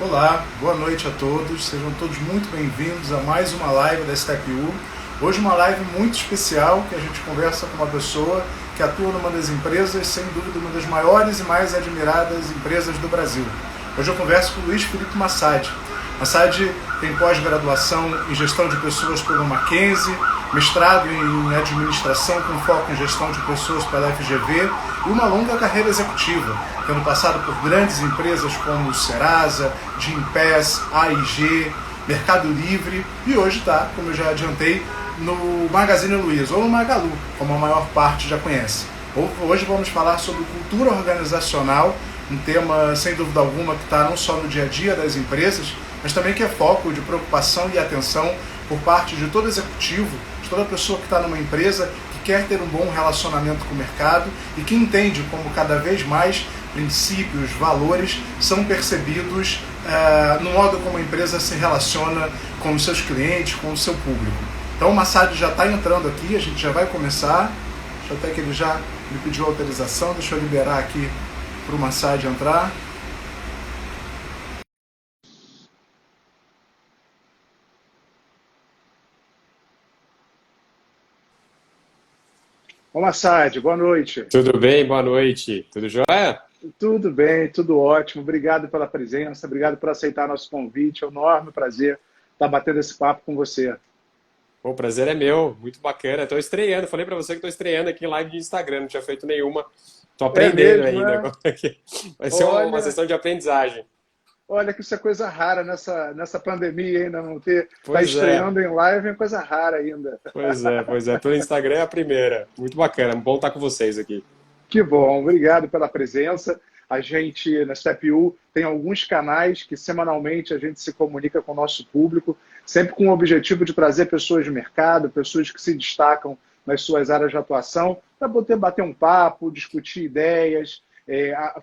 Olá, boa noite a todos, sejam todos muito bem-vindos a mais uma live da StepU. Hoje uma live muito especial, que a gente conversa com uma pessoa que atua numa das empresas, sem dúvida uma das maiores e mais admiradas empresas do Brasil. Hoje eu converso com o Luiz Felipe Massad. Massad tem pós-graduação em gestão de pessoas pelo Mackenzie, mestrado em administração com foco em gestão de pessoas pela FGV e uma longa carreira executiva, tendo passado por grandes empresas como Serasa, Gympass, AIG, Mercado Livre e hoje está, como eu já adiantei, no Magazine Luiza, ou no Magalu, como a maior parte já conhece. Hoje vamos falar sobre cultura organizacional, um tema, sem dúvida alguma, que está não só no dia a dia das empresas, mas também que é foco de preocupação e atenção por parte de todo executivo, de toda pessoa que está numa empresa, que quer ter um bom relacionamento com o mercado e que entende como cada vez mais princípios, valores são percebidos no modo como a empresa se relaciona com os seus clientes, com o seu público. Então o Massad já está entrando aqui, a gente já vai começar. Deixa até que ele já me pediu autorização, deixa eu liberar aqui para o Massad entrar. Ô Massad, boa noite. Tudo bem? Boa noite. Tudo jóia? Tudo bem, tudo ótimo. Obrigado pela presença, obrigado por aceitar nosso convite. É um enorme prazer estar batendo esse papo com você. O prazer é meu, muito bacana. Estou estreando, falei para você que estou estreando aqui em live de Instagram, não tinha feito nenhuma. Estou É aprendendo mesmo, ainda. é? Agora aqui. Vai ser uma Olha, sessão de aprendizagem. olha que isso é coisa rara nessa pandemia ainda, não ter, tá Pois é, estreando em live é coisa rara ainda. pois é. Pelo Instagram é a primeira. Muito bacana, bom estar com vocês aqui. Que bom, obrigado pela presença. A gente, na StepU, tem alguns canais que semanalmente a gente se comunica com o nosso público, sempre com o objetivo de trazer pessoas de mercado, pessoas que se destacam nas suas áreas de atuação, para poder bater um papo, discutir ideias,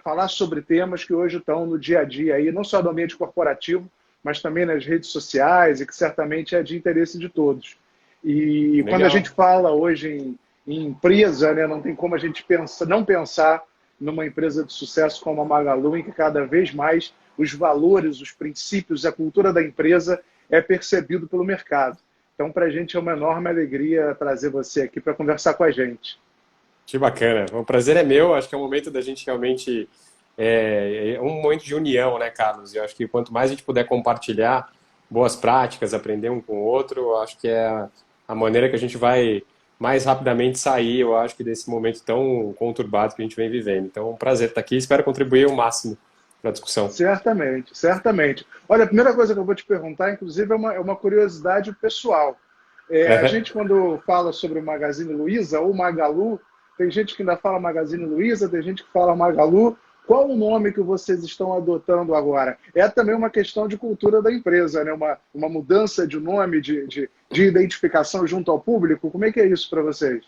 falar sobre temas que hoje estão no dia a dia, aí, não só no ambiente corporativo, mas também nas redes sociais, e que certamente é de interesse de todos. E quando a gente Legal. fala hoje em empresa, né, não tem como a gente não pensar numa empresa de sucesso como a Magalu, em que cada vez mais os valores, os princípios, a cultura da empresa é percebido pelo mercado. Então, para a gente é uma enorme alegria trazer você aqui para conversar com a gente. Que bacana. O prazer é meu, acho que é um momento da gente realmente. É um momento de união, né, Carlos? Eu acho que quanto mais a gente puder compartilhar boas práticas, aprender um com o outro, eu acho que é a maneira que a gente vai mais rapidamente sair, eu acho que desse momento tão conturbado que a gente vem vivendo. Então, é um prazer estar aqui e espero contribuir o máximo para a discussão. Certamente, certamente. Olha, a primeira coisa que eu vou te perguntar, inclusive, é uma curiosidade pessoal. A gente, quando fala sobre o Magazine Luiza ou Magalu, tem gente que ainda fala Magazine Luiza, tem gente que fala Magalu. Qual o nome que vocês estão adotando agora? É também uma questão de cultura da empresa, né? Uma mudança de nome, de identificação junto ao público. Como é que é isso para vocês?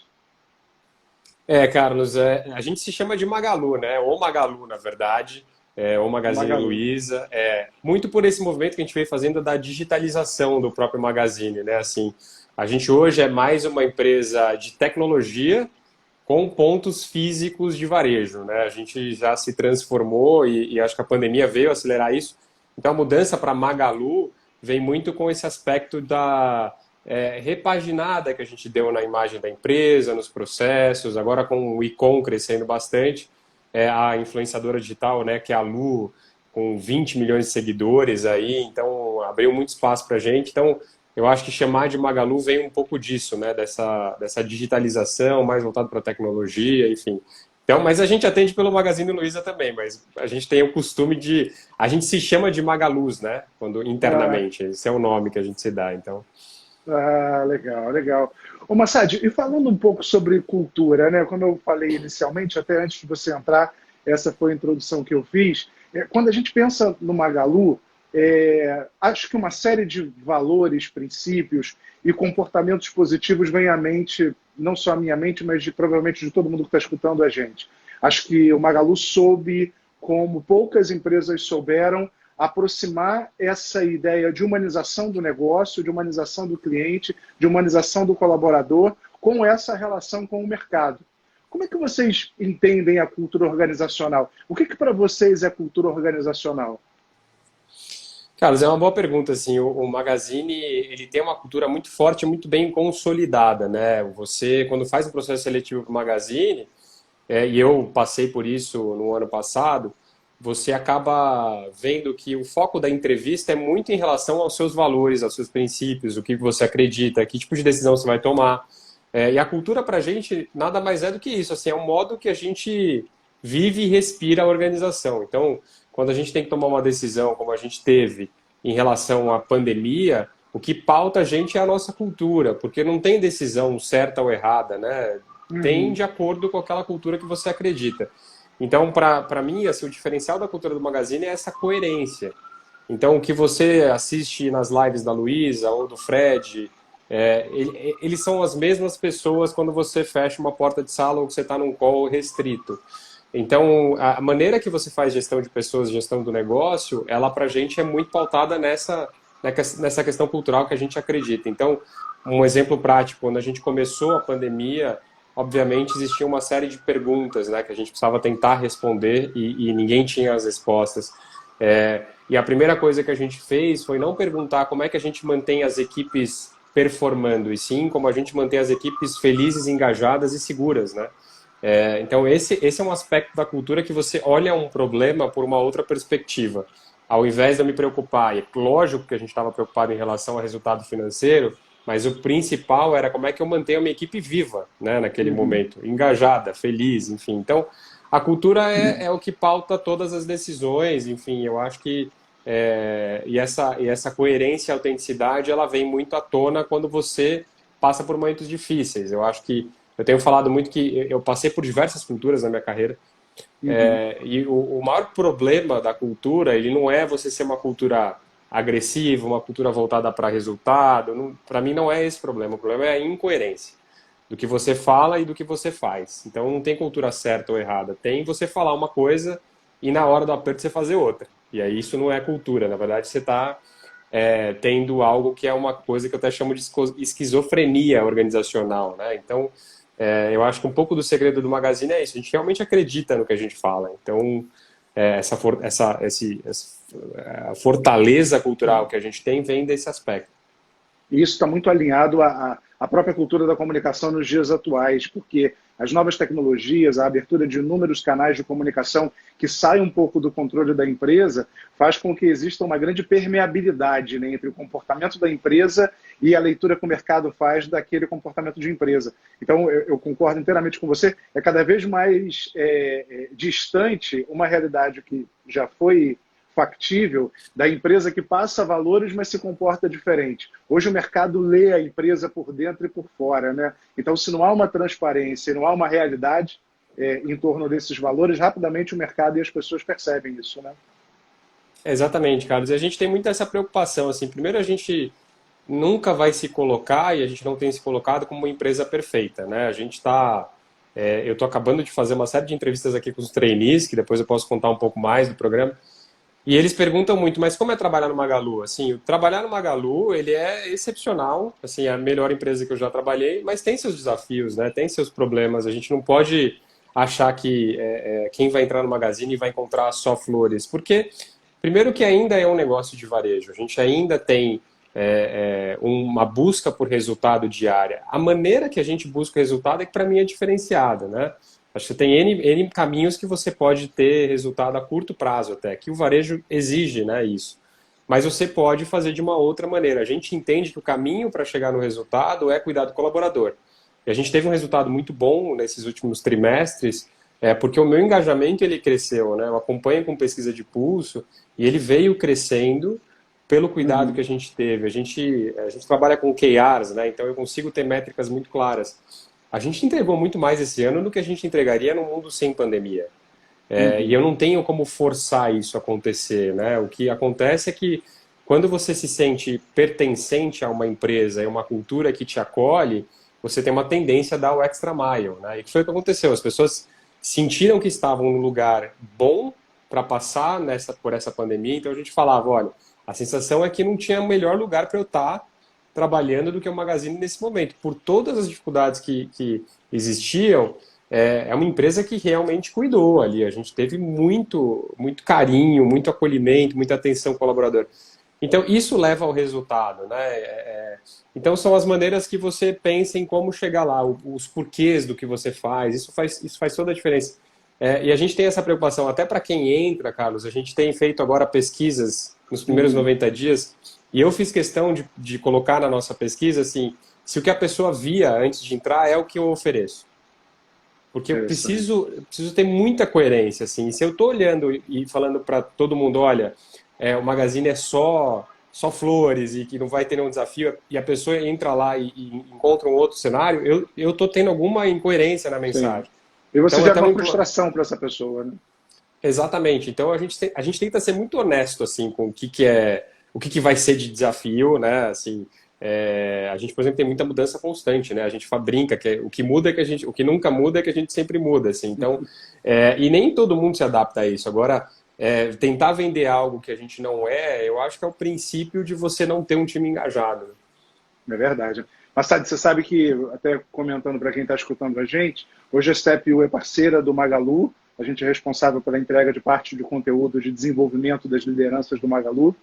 Carlos, a gente se chama de Magalu, né? Ou Magalu, na verdade, ou Magazine Magalu. Luiza. Muito por esse movimento que a gente vem fazendo da digitalização do próprio Magazine, né? Assim, a gente hoje é mais uma empresa de tecnologia com pontos físicos de varejo, né? A gente já se transformou e acho que a pandemia veio acelerar isso. Então a mudança para Magalu vem muito com esse aspecto da repaginada que a gente deu na imagem da empresa, nos processos, agora com o e-com crescendo bastante, a influenciadora digital, né, que é a Lu, com 20 milhões de seguidores aí, então abriu muito espaço para a gente. Então eu acho que chamar de Magalu vem um pouco disso, né? Dessa digitalização, mais voltado para a tecnologia, enfim. Então, mas a gente atende pelo Magazine Luiza também, mas a gente tem o costume de... A gente se chama de Magaluz, né? Quando Ah, internamente, esse é o nome que a gente se dá, então. legal, legal. Ô, Massad, e falando um pouco sobre cultura, né? Como eu falei inicialmente, até antes de você entrar, essa foi a introdução que eu fiz. Quando a gente pensa no Magalu, acho que uma série de valores, princípios e comportamentos positivos vem à mente, não só à minha mente, mas provavelmente de todo mundo que está escutando a gente. Acho que o Magalu soube, como poucas empresas souberam, aproximar essa ideia de humanização do negócio, de humanização do cliente, de humanização do colaborador, com essa relação com o mercado. Como é que vocês entendem a cultura organizacional? O que para vocês é cultura organizacional? Carlos, é uma boa pergunta, assim, o Magazine, ele tem uma cultura muito forte, muito bem consolidada, né? Você, quando faz um processo seletivo para o Magazine, e eu passei por isso no ano passado, você acaba vendo que o foco da entrevista é muito em relação aos seus valores, aos seus princípios, o que você acredita, que tipo de decisão você vai tomar. E a cultura para a gente nada mais é do que isso, assim, é um modo que a gente vive e respira a organização. Então, quando a gente tem que tomar uma decisão, como a gente teve em relação à pandemia, o que pauta a gente é a nossa cultura, porque não tem decisão certa ou errada, né? Tem Uhum. de acordo com aquela cultura que você acredita. Então, para mim, assim, o diferencial da cultura do Magazine é essa coerência. Então, o que você assiste nas lives da Luísa ou do Fred, eles são as mesmas pessoas quando você fecha uma porta de sala ou que você está num call restrito. Então, a maneira que você faz gestão de pessoas, gestão do negócio, ela para a gente é muito pautada nessa questão cultural que a gente acredita. Então, um exemplo prático, quando a gente começou a pandemia, obviamente existia uma série de perguntas, né, que a gente precisava tentar responder e ninguém tinha as respostas. E a primeira coisa que a gente fez foi não perguntar como é que a gente mantém as equipes performando, e sim como a gente mantém as equipes felizes, engajadas e seguras, né? Então, esse é um aspecto da cultura que você olha um problema por uma outra perspectiva. Ao invés de eu me preocupar, e lógico que a gente estava preocupado em relação ao resultado financeiro, mas o principal era como é que eu mantenho a minha equipe viva, né, naquele Uhum. momento, engajada, feliz, enfim. Então, a cultura é o que pauta todas as decisões, enfim, eu acho que e essa coerência e autenticidade, ela vem muito à tona quando você passa por momentos difíceis. Eu acho que eu tenho falado muito que eu passei por diversas culturas na minha carreira, Uhum. e o maior problema da cultura, ele não é você ser uma cultura agressiva, uma cultura voltada para resultado. Para mim não é esse o problema é a incoerência do que você fala e do que você faz. Então não tem cultura certa ou errada, tem você falar uma coisa e na hora do aperto você fazer outra. E aí isso não é cultura, na verdade você está tendo algo que é uma coisa que eu até chamo de esquizofrenia organizacional, né? Então, eu acho que um pouco do segredo do Magazine é isso, a gente realmente acredita no que a gente fala. Então, a fortaleza cultural que a gente tem vem desse aspecto. E isso está muito alinhado à própria cultura da comunicação nos dias atuais, porque as novas tecnologias, a abertura de inúmeros canais de comunicação que saem um pouco do controle da empresa, faz com que exista uma grande permeabilidade, né, entre o comportamento da empresa e a leitura que o mercado faz daquele comportamento de empresa. Então, eu concordo inteiramente com você, é cada vez mais distante uma realidade que já foi factível da empresa que passa valores, mas se comporta diferente. Hoje o mercado lê a empresa por dentro e por fora, né? Então, se não há uma transparência, não há uma realidade em torno desses valores, rapidamente o mercado e as pessoas percebem isso, né? Exatamente, Carlos. E a gente tem muito essa preocupação, assim, primeiro a gente nunca vai se colocar, e a gente não tem se colocado como uma empresa perfeita, né? Eu estou acabando de fazer uma série de entrevistas aqui com os trainees, que depois eu posso contar um pouco mais do programa. E eles perguntam muito, mas como é trabalhar no Magalu? Assim, o trabalhar no Magalu, ele é excepcional, assim, é a melhor empresa que eu já trabalhei, mas tem seus desafios, né? Tem seus problemas. A gente não pode achar que quem vai entrar no Magazine vai encontrar só flores, porque primeiro que ainda é um negócio de varejo, a gente ainda tem uma busca por resultado diária. A maneira que a gente busca o resultado é que para mim é diferenciada, né? Acho que tem N caminhos que você pode ter resultado a curto prazo até, que o varejo exige, né, isso. Mas você pode fazer de uma outra maneira. A gente entende que o caminho para chegar no resultado é cuidar do colaborador. E a gente teve um resultado muito bom nesses últimos trimestres, porque o meu engajamento ele cresceu, né? Eu acompanho com pesquisa de pulso e ele veio crescendo pelo cuidado que Uhum. a gente teve. A gente trabalha com KRs, né? Então eu consigo ter métricas muito claras. A gente entregou muito mais esse ano do que a gente entregaria no mundo sem pandemia. E eu Uhum. não tenho como forçar isso a acontecer, né? O que acontece é que quando você se sente pertencente a uma empresa e uma cultura que te acolhe, você tem uma tendência a dar o extra mile, né? E que foi o que aconteceu. As pessoas sentiram que estavam num lugar bom para passar por essa pandemia, então a gente falava, olha, a sensação é que não tinha melhor lugar para eu estar trabalhando do que o Magazine nesse momento. Por todas as dificuldades que existiam, é uma empresa que realmente cuidou ali. A gente teve muito, muito carinho, muito acolhimento, muita atenção ao colaborador. Então, isso leva ao resultado, né? Então, são as maneiras que você pensa em como chegar lá, os porquês do que você faz, isso faz toda a diferença. E a gente tem essa preocupação, até para quem entra, Carlos, a gente tem feito agora pesquisas nos primeiros 90 dias, e eu fiz questão de colocar na nossa pesquisa, assim, se o que a pessoa via antes de entrar é o que eu ofereço. Porque eu preciso ter muita coerência, assim. Se eu estou olhando e falando para todo mundo, olha, o Magazine é só flores e que não vai ter nenhum desafio, e a pessoa entra lá e encontra um outro cenário, eu estou tendo alguma incoerência na Sim. mensagem. E você Então, gera uma frustração para essa pessoa, né? exatamente. Então, a gente tenta ser muito honesto, assim, com o que vai ser de desafio, né? Assim, a gente, por exemplo, tem muita mudança constante, né? A gente brinca que o que muda é que o que nunca muda é que a gente sempre muda, assim. Então, e nem todo mundo se adapta a isso. Agora, tentar vender algo que a gente não eu acho que é o princípio de você não ter um time engajado. É verdade. Mas sabe, você sabe que, até comentando para quem está escutando a gente, hoje a Step U é parceira do Magalu, a gente é responsável pela entrega de parte de conteúdo de desenvolvimento das lideranças do Magalu.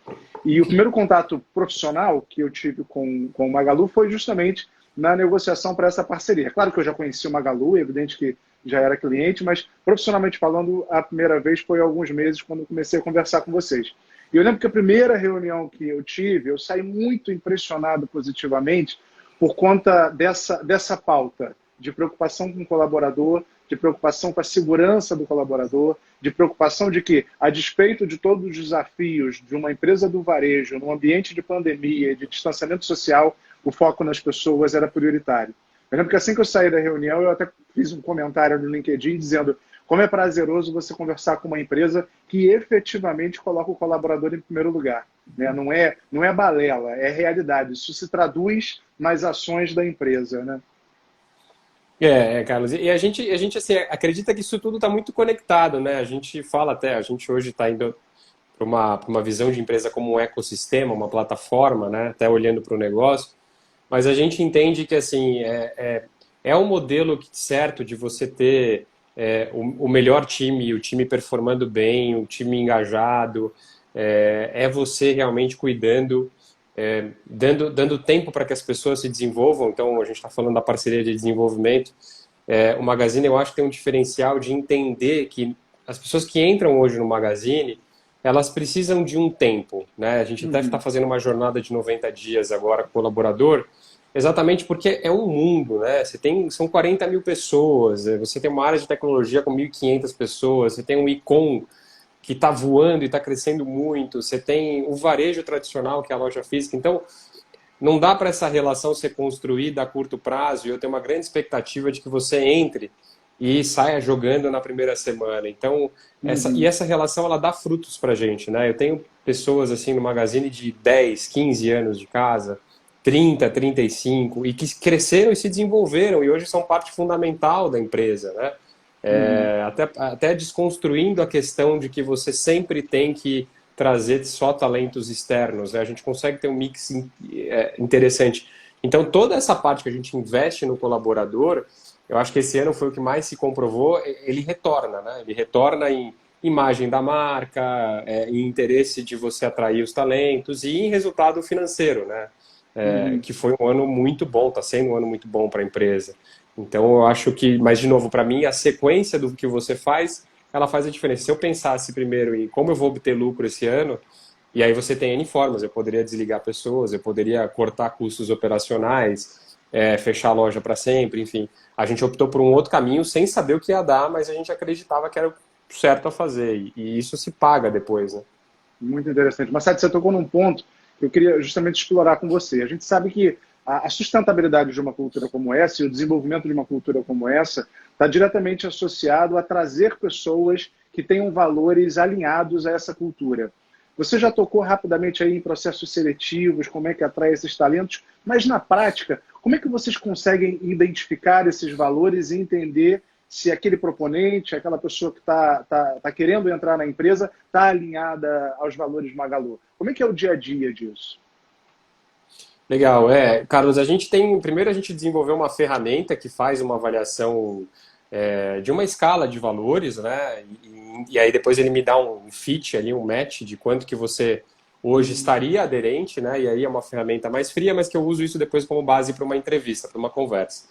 E o primeiro contato profissional que eu tive com o Magalu foi justamente na negociação para essa parceria. Claro que eu já conheci o Magalu, é evidente que já era cliente, mas profissionalmente falando, a primeira vez foi há alguns meses, quando eu comecei a conversar com vocês. E eu lembro que a primeira reunião que eu tive, eu saí muito impressionado positivamente por conta dessa pauta de preocupação com o colaborador, de preocupação com a segurança do colaborador, de preocupação de que, a despeito de todos os desafios de uma empresa do varejo, num ambiente de pandemia e de distanciamento social, o foco nas pessoas era prioritário. Eu lembro que assim que eu saí da reunião, eu até fiz um comentário no LinkedIn dizendo como é prazeroso você conversar com uma empresa que efetivamente coloca o colaborador em primeiro lugar. Né? Não é balela, é realidade. Isso se traduz nas ações da empresa. Né? Carlos, e a gente assim, acredita que isso tudo está muito conectado, né? A gente fala até, a gente hoje está indo para uma visão de empresa como um ecossistema, uma plataforma, né? Até olhando para o negócio, mas a gente entende que assim, é um modelo certo de você ter o melhor time, o time performando bem, o time engajado, você realmente cuidando, dando tempo para que as pessoas se desenvolvam. Então, a gente está falando da parceria de desenvolvimento. O Magazine, eu acho que tem um diferencial de entender que as pessoas que entram hoje no Magazine, elas precisam de um tempo, né? A gente deve estar fazendo uma jornada de 90 dias agora com o colaborador, exatamente porque é um mundo, né? São 40 mil pessoas, você tem uma área de tecnologia com 1.500 pessoas, você tem um e-com que está voando e está crescendo muito, você tem o varejo tradicional, que é a loja física. Então, não dá para essa relação ser construída a curto prazo, e eu tenho uma grande expectativa de que você entre e saia jogando na primeira semana. Então, essa relação, ela dá frutos para a gente, né? Eu tenho pessoas assim no Magazine de 10, 15 anos de casa, 30, 35, e que cresceram e se desenvolveram, e hoje são parte fundamental da empresa, né? Até desconstruindo a questão de que você sempre tem que trazer só talentos externos, né? A gente consegue ter um mix interessante. Então, toda essa parte que a gente investe no colaborador, eu acho que esse ano foi o que mais se comprovou, ele retorna, né? Ele retorna em imagem da marca, em interesse de você atrair os talentos e em resultado financeiro, né? Que foi um ano muito bom, está sendo um ano muito bom para a empresa. Então, eu acho que, mas de novo, para mim, a sequência do que você faz, ela faz a diferença. Se eu pensasse primeiro em como eu vou obter lucro esse ano, e aí você tem N formas, eu poderia desligar pessoas, eu poderia cortar custos operacionais, fechar a loja para sempre, enfim. A gente optou por um outro caminho sem saber o que ia dar, mas a gente acreditava que era o certo a fazer, e isso se paga depois, né? Muito interessante. Mas, Sade, você tocou num ponto que eu queria justamente explorar com você. A gente sabe que a sustentabilidade de uma cultura como essa e o desenvolvimento de uma cultura como essa está diretamente associado a trazer pessoas que tenham valores alinhados a essa cultura. Você já tocou rapidamente aí em processos seletivos, como é que atrai esses talentos, mas na prática, como é que vocês conseguem identificar esses valores e entender se aquele proponente, aquela pessoa que tá querendo entrar na empresa, está alinhada aos valores Magalu? Como é que é o dia a dia disso? Legal, Carlos, primeiro a gente desenvolveu uma ferramenta que faz uma avaliação de uma escala de valores, né? E aí depois ele me dá um fit ali, um match de quanto que você hoje estaria aderente, né? E aí é uma ferramenta mais fria, mas que eu uso isso depois como base para uma entrevista, para uma conversa.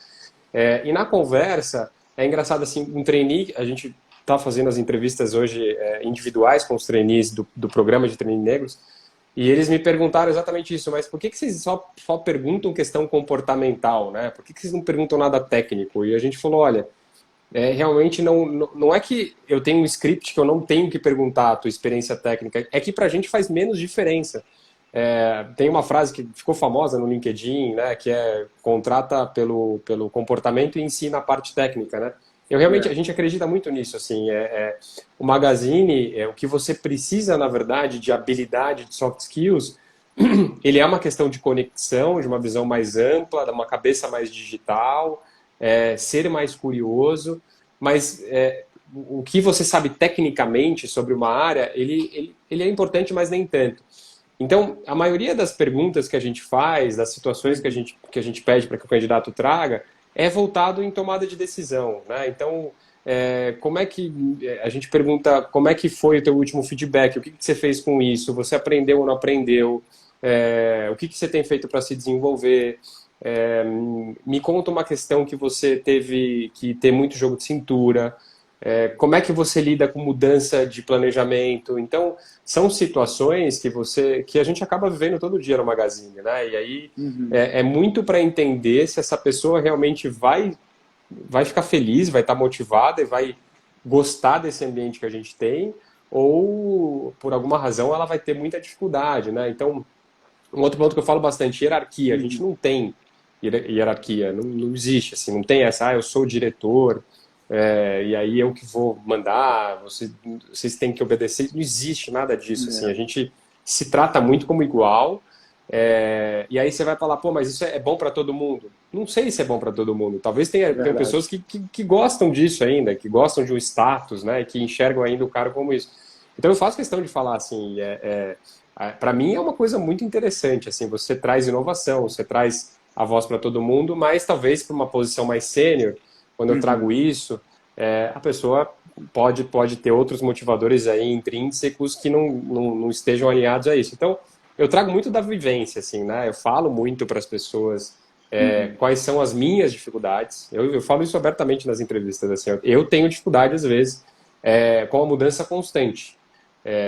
E na conversa, é engraçado assim, um trainee, a gente está fazendo as entrevistas hoje individuais com os trainees do programa de trainee negros, e eles me perguntaram exatamente isso, mas por que vocês só perguntam questão comportamental, né? Por que vocês não perguntam nada técnico? E a gente falou, olha, realmente não é que eu tenho um script que eu não tenho que perguntar a tua experiência técnica, é que pra gente faz menos diferença. Tem uma frase que ficou famosa no LinkedIn, né, que é contrata pelo comportamento e ensina a parte técnica, né? A gente acredita muito nisso, assim, o Magazine, o que você precisa, na verdade, de habilidade, de soft skills, ele é uma questão de conexão, de uma visão mais ampla, de uma cabeça mais digital, ser mais curioso, mas o que você sabe tecnicamente sobre uma área, ele é importante, mas nem tanto. Então, a maioria das perguntas que a gente faz, das situações que a gente pede para que o candidato traga, é voltado em tomada de decisão, né? Então, como é que a gente pergunta como é que foi o teu último feedback, o que você fez com isso, você aprendeu ou não aprendeu, o que você tem feito para se desenvolver, me conta uma questão que você teve que ter muito jogo de cintura, como é que você lida com mudança de planejamento. Então, são situações que a gente acaba vivendo todo dia no Magazine, né? E aí é muito para entender se essa pessoa realmente vai ficar feliz, vai estar motivada e vai gostar desse ambiente que a gente tem, ou por alguma razão ela vai ter muita dificuldade, né? Então, um outro ponto que eu falo bastante, hierarquia. A gente não tem hierarquia, não existe, assim, não tem essa, eu sou o diretor, e aí eu que vou mandar, vocês têm que obedecer. Não existe nada disso, assim, a gente se trata muito como igual, e aí você vai falar, pô, mas isso é bom para todo mundo? Não sei se é bom para todo mundo, talvez tenha pessoas que gostam disso ainda, que gostam de um status, né, que enxergam ainda o cara como isso. Então eu faço questão de falar assim, para mim é uma coisa muito interessante, assim, você traz inovação, você traz a voz para todo mundo, mas talvez para uma posição mais sênior, quando eu trago isso, a pessoa pode ter outros motivadores aí intrínsecos que não estejam alinhados a isso. Então, eu trago muito da vivência, assim, né? Eu falo muito para as pessoas quais são as minhas dificuldades. Eu falo isso abertamente nas entrevistas, assim, eu tenho dificuldade, às vezes, com a mudança constante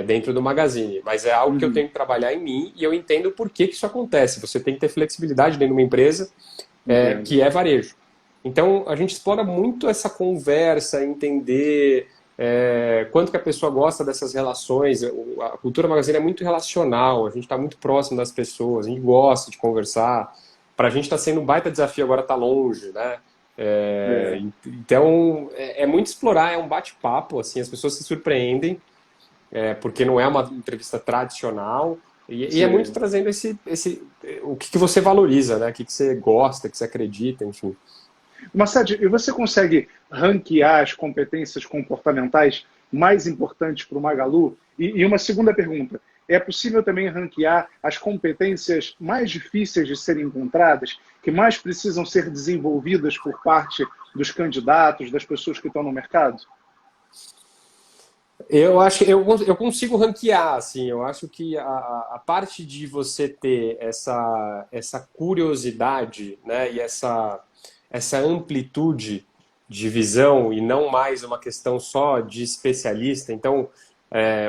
dentro do Magazine, mas é algo que eu tenho que trabalhar em mim e eu entendo por que isso acontece. Você tem que ter flexibilidade dentro de uma empresa que é varejo. Então, a gente explora muito essa conversa, entender quanto que a pessoa gosta dessas relações. A cultura Magazine é muito relacional, a gente está muito próximo das pessoas, a gente gosta de conversar. Para a gente está sendo um baita desafio agora estar longe, né? Então, é muito explorar, é um bate-papo, assim, as pessoas se surpreendem, porque não é uma entrevista tradicional, e é muito trazendo o que você valoriza, né? O que você gosta, o que você acredita, enfim. Massad, e você consegue ranquear as competências comportamentais mais importantes para o Magalu? E uma segunda pergunta, é possível também ranquear as competências mais difíceis de serem encontradas, que mais precisam ser desenvolvidas por parte dos candidatos, das pessoas que estão no mercado? Eu acho que eu consigo ranquear, assim, eu acho que a parte de você ter essa curiosidade, né, e essa amplitude de visão e não mais uma questão só de especialista. Então,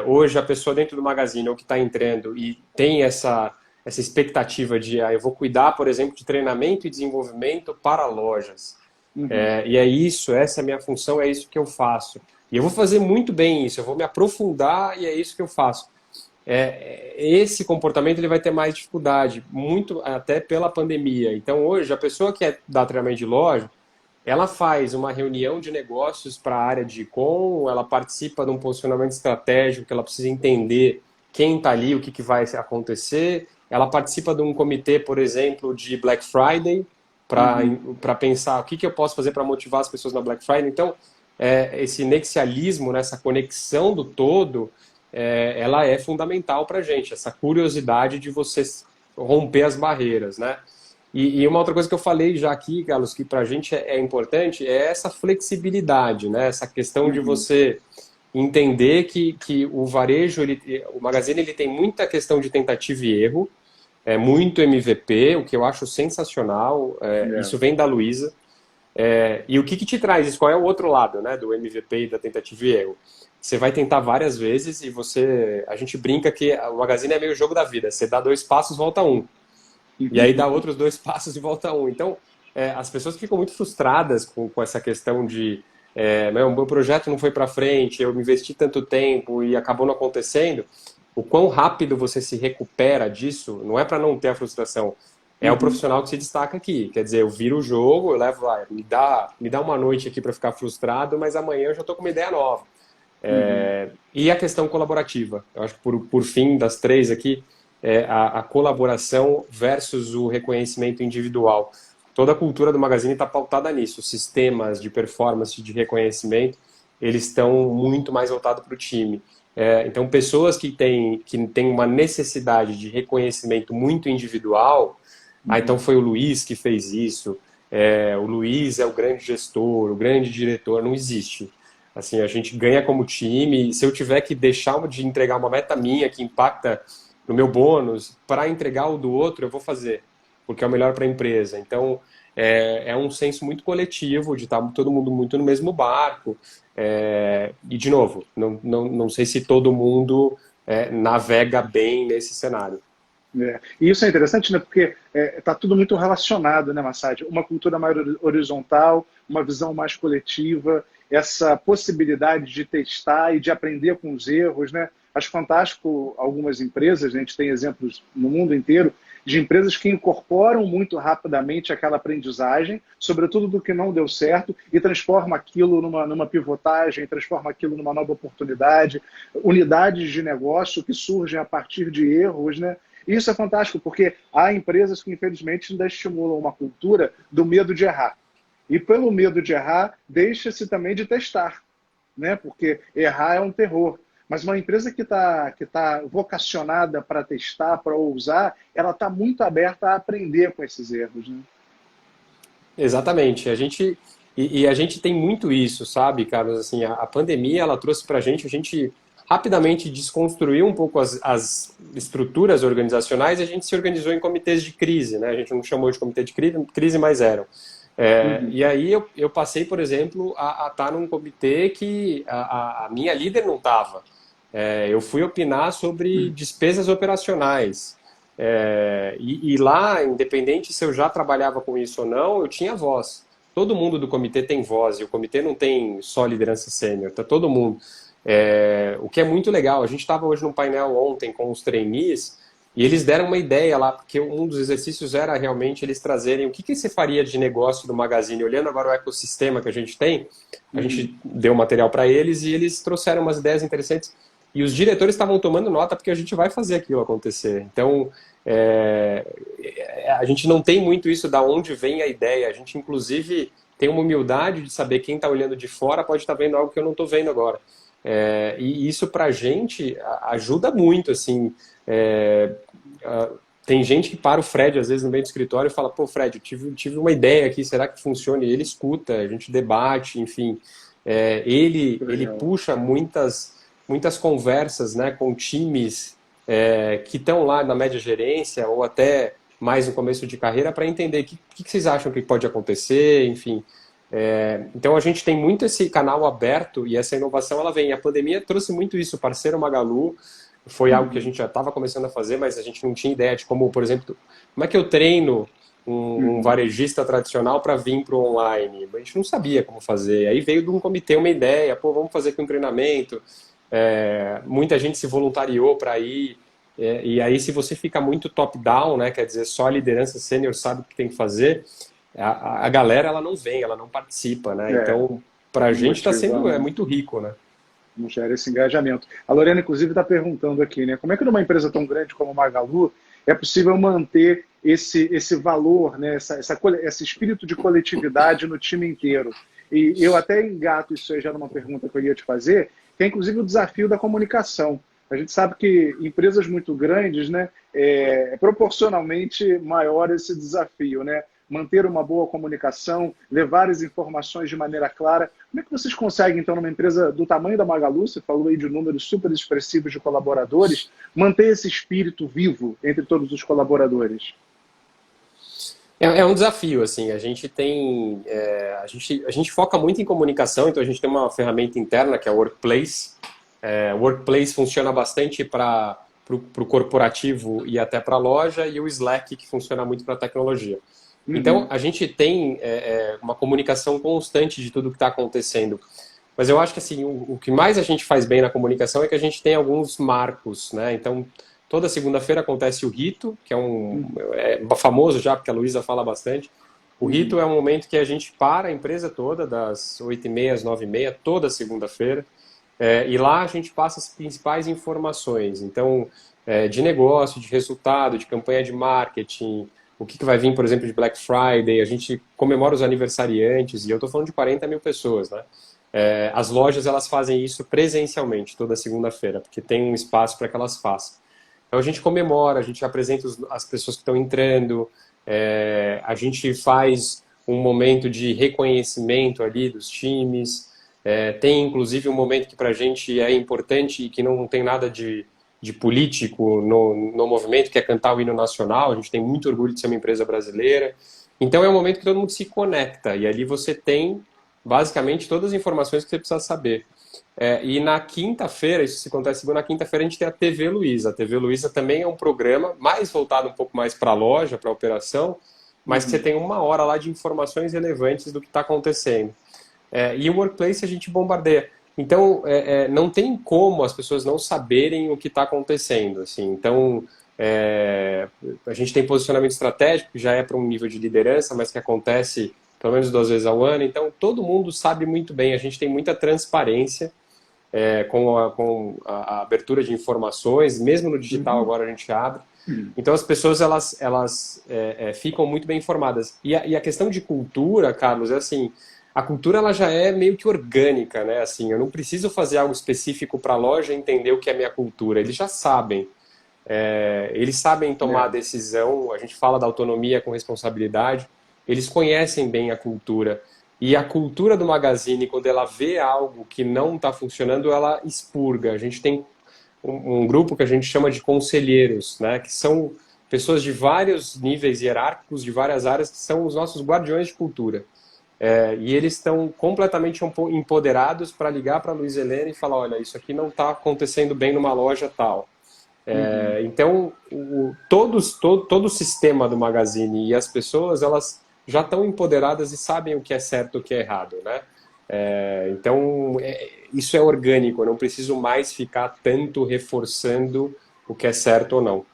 hoje a pessoa dentro do Magazine ou que está entrando e tem essa expectativa de eu vou cuidar, por exemplo, de treinamento e desenvolvimento para lojas. E é isso, essa é a minha função, é isso que eu faço. E eu vou fazer muito bem isso, eu vou me aprofundar e é isso que eu faço. Esse comportamento ele vai ter mais dificuldade, muito até pela pandemia. Então hoje a pessoa que dá treinamento de loja, ela faz uma reunião de negócios para a área de e-com, ela participa de um posicionamento estratégico que ela precisa entender quem está ali, o que vai acontecer, ela participa de um comitê, por exemplo, de Black Friday, para pensar o que eu posso fazer para motivar as pessoas na Black Friday. Então, esse nexialismo, né, essa conexão do todo, ela é fundamental para a gente, essa curiosidade de você romper as barreiras, né? E uma outra coisa que eu falei já aqui, Carlos, que para a gente é importante, é essa flexibilidade, né? Essa questão de você entender que o varejo, o Magazine, ele tem muita questão de tentativa e erro, muito MVP, o que eu acho sensacional. Isso vem da Luiza. E o que te traz isso? Qual é o outro lado, né, do MVP e da tentativa e erro? Você vai tentar várias vezes e a gente brinca que o Magazine é meio jogo da vida. Você dá 2 passos, volta 1. E aí dá outros 2 passos e volta 1. Então, as pessoas ficam muito frustradas com essa questão de o meu projeto não foi para frente, eu investi tanto tempo e acabou não acontecendo. O quão rápido você se recupera disso, não é para não ter a frustração, é o profissional que se destaca aqui. Quer dizer, eu viro o jogo, eu levo lá, me dá uma noite aqui para ficar frustrado, mas amanhã eu já estou com uma ideia nova. E a questão colaborativa. Eu acho que por fim das 3 aqui, a colaboração versus o reconhecimento individual. Toda a cultura do Magazine está pautada nisso. Os sistemas de performance, de reconhecimento, eles estão muito mais voltados para o time. Então, pessoas que têm uma necessidade de reconhecimento muito individual, então foi o Luiz que fez isso, o Luiz é o grande gestor, o grande diretor, não existe. Assim, a gente ganha como time, se eu tiver que deixar de entregar uma meta minha que impacta no meu bônus, para entregar o do outro, eu vou fazer, porque é o melhor para a empresa. Então, é um senso muito coletivo, de estar todo mundo muito no mesmo barco. E, de novo, não sei se todo mundo navega bem nesse cenário. E isso é interessante, né? Porque está tudo muito relacionado, né, Massad? Uma cultura mais horizontal, uma visão mais coletiva, essa possibilidade de testar e de aprender com os erros, né? Acho fantástico algumas empresas, a gente tem exemplos no mundo inteiro, de empresas que incorporam muito rapidamente aquela aprendizagem, sobretudo do que não deu certo, e transforma aquilo numa pivotagem, transforma aquilo numa nova oportunidade, unidades de negócio que surgem a partir de erros, né? E isso é fantástico, porque há empresas que, infelizmente, ainda estimulam uma cultura do medo de errar. E pelo medo de errar, deixa-se também de testar, né? Porque errar é um terror. Mas uma empresa que tá vocacionada para testar, para ousar, ela está muito aberta a aprender com esses erros, né? Exatamente. A gente tem muito isso, sabe, Carlos? Assim, a pandemia, ela trouxe para a gente rapidamente desconstruiu um pouco as estruturas organizacionais e a gente se organizou em comitês de crise, né? A gente não chamou de comitê de crise, mas eram. E aí eu passei, por exemplo, a estar num comitê que a minha líder não estava. Eu fui opinar sobre despesas operacionais. E lá, independente se eu já trabalhava com isso ou não, eu tinha voz. Todo mundo do comitê tem voz, e o comitê não tem só liderança sênior, tá todo mundo. O que é muito legal. A gente estava hoje num painel ontem com os trainees, e eles deram uma ideia lá, porque um dos exercícios era realmente eles trazerem o que você faria de negócio do Magazine, olhando agora o ecossistema que a gente tem. A gente deu material para eles e eles trouxeram umas ideias interessantes. E os diretores estavam tomando nota porque a gente vai fazer aquilo acontecer. Então, a gente não tem muito isso da onde vem a ideia. A gente, inclusive, tem uma humildade de saber quem está olhando de fora pode estar vendo algo que eu não estou vendo agora. E isso, para a gente, ajuda muito, assim. Tem gente que para o Fred, às vezes, no meio do escritório e fala, pô, Fred, eu tive uma ideia aqui, será que funciona? E ele escuta, a gente debate, enfim. Ele puxa muitas conversas, né, com times que estão lá na média gerência ou até mais no começo de carreira para entender o que vocês acham que pode acontecer, enfim. Então a gente tem muito esse canal aberto e essa inovação ela vem. A pandemia trouxe muito isso. O parceiro Magalu foi algo que a gente já estava começando a fazer, mas a gente não tinha ideia de como, por exemplo, como é que eu treino um varejista tradicional para vir para o online. A gente não sabia como fazer. Aí veio de um comitê uma ideia, pô, vamos fazer aqui um treinamento. Muita gente se voluntariou para ir. E aí se você fica muito top-down, né, quer dizer, só a liderança sênior sabe o que tem que fazer, a galera ela não vem, ela não participa, né? Então, para a gente está sendo muito rico, né? Não gera esse engajamento. A Lorena, inclusive, está perguntando aqui, né? Como é que numa empresa tão grande como a Magalu é possível manter esse valor, né? Esse espírito de coletividade no time inteiro? E eu até engato isso aí já numa pergunta que eu ia te fazer, que é inclusive o desafio da comunicação. A gente sabe que empresas muito grandes, né, proporcionalmente maior esse desafio, né? manter uma boa comunicação, levar as informações de maneira clara. Como é que vocês conseguem, então, numa empresa do tamanho da Magalu, você falou aí de números super expressivos de colaboradores, manter esse espírito vivo entre todos os colaboradores? É um desafio, assim, a gente tem, a gente foca muito em comunicação, então a gente tem uma ferramenta interna que é o Workplace. O Workplace funciona bastante para o corporativo e até para a loja, e o Slack que funciona muito para a tecnologia. Então a gente tem uma comunicação constante de tudo que está acontecendo. Mas eu acho que assim, o que mais a gente faz bem na comunicação é que a gente tem alguns marcos, né? Então, toda segunda-feira acontece o rito, que é famoso já, porque a Luísa fala bastante. O rito é um momento que a gente para a empresa toda, das 8h30 às 9h30, toda segunda-feira, e lá a gente passa as principais informações. Então, de negócio, de resultado, de campanha de marketing, o que vai vir, por exemplo, de Black Friday, a gente comemora os aniversariantes, e eu estou falando de 40 mil pessoas, né? As lojas, elas fazem isso presencialmente, toda segunda-feira, porque tem um espaço para que elas façam. Então a gente comemora, a gente apresenta as pessoas que estão entrando, a gente faz um momento de reconhecimento ali dos times, tem inclusive um momento que para a gente é importante e que não tem nada de político no movimento, que é cantar o hino nacional. A gente tem muito orgulho de ser uma empresa brasileira. Então é um momento que todo mundo se conecta, e ali você tem basicamente todas as informações que você precisa saber. E na quinta-feira, isso se acontece segunda, na quinta-feira a gente tem a TV Luiza. A TV Luiza também é um programa mais voltado um pouco mais para a loja, para a operação, mas que você tem 1 hora lá de informações relevantes do que está acontecendo. E o Workplace a gente bombardeia. Então, não tem como as pessoas não saberem o que está acontecendo. Assim. Então, a gente tem posicionamento estratégico, que já é para um nível de liderança, mas que acontece pelo menos 2 vezes ao ano. Então, todo mundo sabe muito bem. A gente tem muita transparência com a abertura de informações. Mesmo no digital, agora a gente abre. Então, as pessoas elas ficam muito bem informadas. E a questão de cultura, Carlos, é assim... A cultura ela já é meio que orgânica, né? Assim, eu não preciso fazer algo específico para a loja entender o que é minha cultura. Eles já sabem. Eles sabem tomar a decisão. A gente fala da autonomia com responsabilidade. Eles conhecem bem a cultura. E a cultura do Magazine, quando ela vê algo que não está funcionando, ela expurga. A gente tem um grupo que a gente chama de conselheiros, né? Que são pessoas de vários níveis hierárquicos, de várias áreas, que são os nossos guardiões de cultura. E eles estão completamente empoderados para ligar para a Luiza Helena e falar, olha, isso aqui não está acontecendo bem numa loja tal. Então, todo o sistema do Magazine e as pessoas, elas já estão empoderadas e sabem o que é certo e o que é errado, né? Então, isso é orgânico, eu não preciso mais ficar tanto reforçando o que é certo ou não.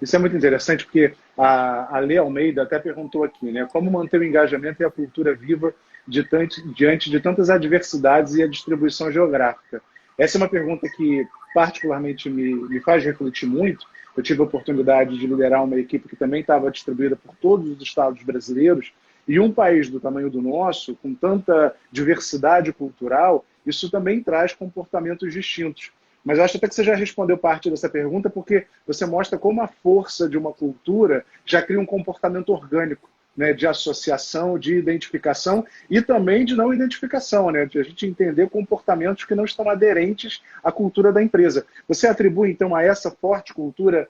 Isso é muito interessante, porque a Lê Almeida até perguntou aqui, né? Como manter o engajamento e a cultura viva diante de tantas adversidades e a distribuição geográfica? Essa é uma pergunta que particularmente me faz refletir muito. Eu tive a oportunidade de liderar uma equipe que também estava distribuída por todos os estados brasileiros, e um país do tamanho do nosso, com tanta diversidade cultural, isso também traz comportamentos distintos. Mas eu acho até que você já respondeu parte dessa pergunta, porque você mostra como a força de uma cultura já cria um comportamento orgânico, né, de associação, de identificação e também de não identificação, né, de a gente entender comportamentos que não estão aderentes à cultura da empresa. Você atribui, então, a essa forte cultura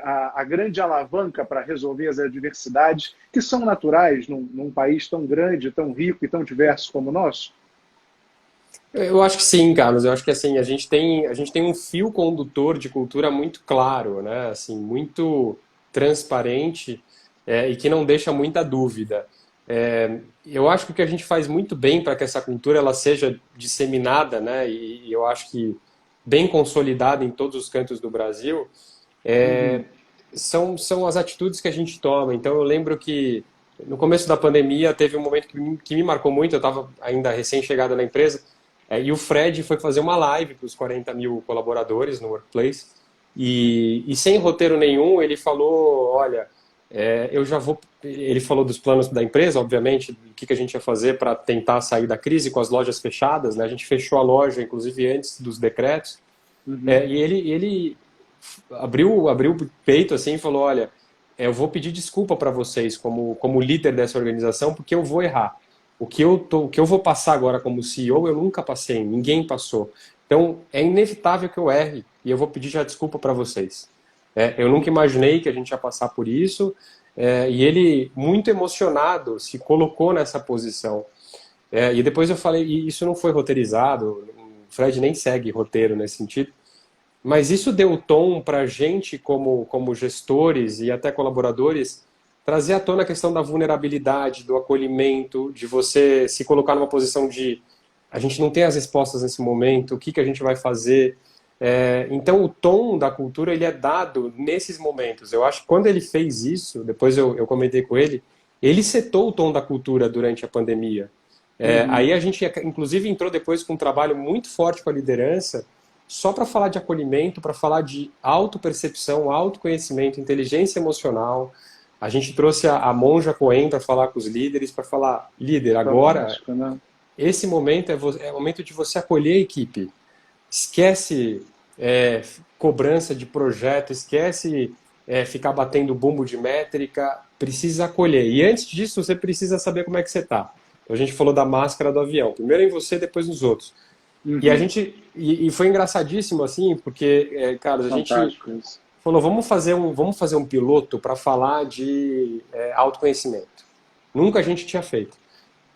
a grande alavanca para resolver as adversidades que são naturais num país tão grande, tão rico e tão diverso como o nosso? Eu acho que sim, Carlos. Eu acho que assim, a gente tem um fio condutor de cultura muito claro, né? Assim, muito transparente, e que não deixa muita dúvida. Eu acho que o que a gente faz muito bem para que essa cultura ela seja disseminada, né? E eu acho que bem consolidada em todos os cantos do Brasil, são as atitudes que a gente toma. Então eu lembro que no começo da pandemia teve um momento que me marcou muito. Eu estava ainda recém-chegado na empresa. E o Fred foi fazer uma live para os 40 mil colaboradores no Workplace e sem roteiro nenhum ele falou, olha, eu já vou... Ele falou dos planos da empresa, obviamente, o que a gente ia fazer para tentar sair da crise com as lojas fechadas, né? A gente fechou a loja, inclusive, antes dos decretos. E ele abriu o peito assim e falou, olha, eu vou pedir desculpa para vocês como líder dessa organização, porque eu vou errar. O que eu vou passar agora como CEO, eu nunca passei, ninguém passou. Então, é inevitável que eu erre e eu vou pedir já desculpa para vocês. Eu nunca imaginei que a gente ia passar por isso, e ele, muito emocionado, se colocou nessa posição. E depois eu falei, e isso não foi roteirizado, o Fred nem segue roteiro nesse sentido, mas isso deu o tom para a gente, como gestores e até colaboradores, trazer à tona a questão da vulnerabilidade, do acolhimento, de você se colocar numa posição de a gente não tem as respostas nesse momento, o que a gente vai fazer. Então, o tom da cultura ele é dado nesses momentos. Eu acho que quando ele fez isso, depois eu comentei com ele setou o tom da cultura durante a pandemia. Aí a gente, inclusive, entrou depois com um trabalho muito forte com a liderança, só para falar de acolhimento, para falar de autopercepção, autoconhecimento, inteligência emocional. A gente trouxe a Monja Coen para falar com os líderes, para falar, líder, agora, né? esse momento é o momento de você acolher a equipe. Esquece cobrança de projeto, esquece ficar batendo bumbo de métrica, precisa acolher. E antes disso, você precisa saber como é que você está. A gente falou da máscara do avião. Primeiro em você, depois nos outros. E a gente foi engraçadíssimo assim, porque, Carlos, a gente falou, vamos fazer um piloto para falar de autoconhecimento. Nunca a gente tinha feito.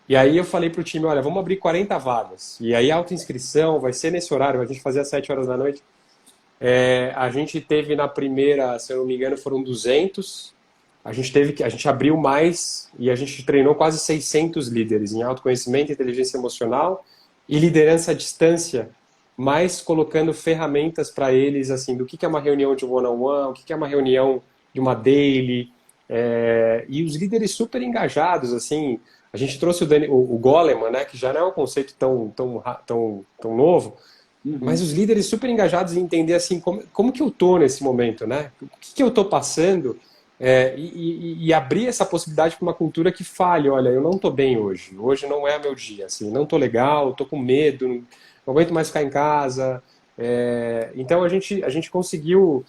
E aí eu falei pro time, olha, vamos abrir 40 vagas. E aí a autoinscrição vai ser nesse horário, a gente fazia às 7 horas da noite. A gente teve na primeira, se eu não me engano, foram 200. A gente abriu mais e a gente treinou quase 600 líderes em autoconhecimento, inteligência emocional e liderança à distância, mas colocando ferramentas para eles, assim, do que é uma reunião de one-on-one, o que é uma reunião de uma daily, e os líderes super engajados, assim. A gente trouxe o Goleman, né, que já não é um conceito tão novo, mas os líderes super engajados em entender assim, como que eu estou nesse momento, né? O que eu estou passando, e abrir essa possibilidade para uma cultura que fale, olha, eu não estou bem hoje não é meu dia, assim, não estou legal, estou com medo, não aguento mais ficar em casa. Então a gente conseguiu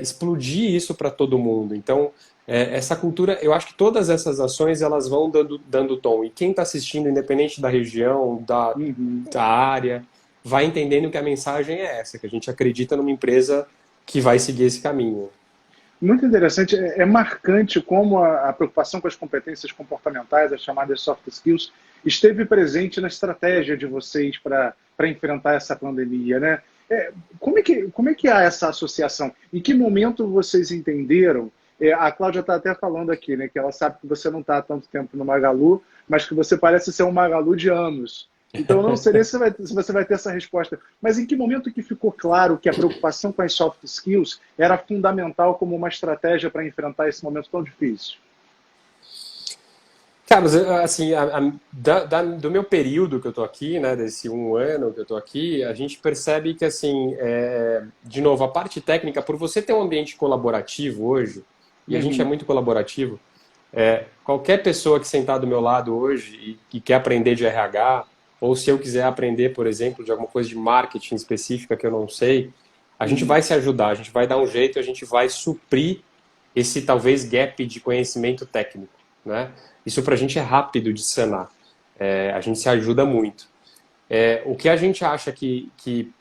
explodir isso para todo mundo. Então, essa cultura, eu acho que todas essas ações elas vão dando tom. E quem está assistindo, independente da região, da área, vai entendendo que a mensagem é essa, que a gente acredita numa empresa que vai seguir esse caminho. Muito interessante, é marcante como a preocupação com as competências comportamentais, as chamadas soft skills, esteve presente na estratégia de vocês para enfrentar essa pandemia, né? Como é que há essa associação? Em que momento vocês entenderam? A Cláudia está até falando aqui, né, que ela sabe que você não está há tanto tempo no Magalu, mas que você parece ser um Magalu de anos. Então, não sei se você vai ter essa resposta. Mas em que momento que ficou claro que a preocupação com as soft skills era fundamental como uma estratégia para enfrentar esse momento tão difícil? Carlos, assim, do meu período que eu estou aqui, né, desse 1 ano que eu estou aqui, a gente percebe que, assim, de novo, a parte técnica, por você ter um ambiente colaborativo hoje, e a gente é muito colaborativo, qualquer pessoa que sentar do meu lado hoje e quer aprender de RH, ou se eu quiser aprender, por exemplo, de alguma coisa de marketing específica que eu não sei, a gente vai se ajudar, a gente vai dar um jeito, a gente vai suprir esse, talvez, gap de conhecimento técnico, né? Isso pra gente é rápido de sanar. A gente se ajuda muito. O que a gente acha que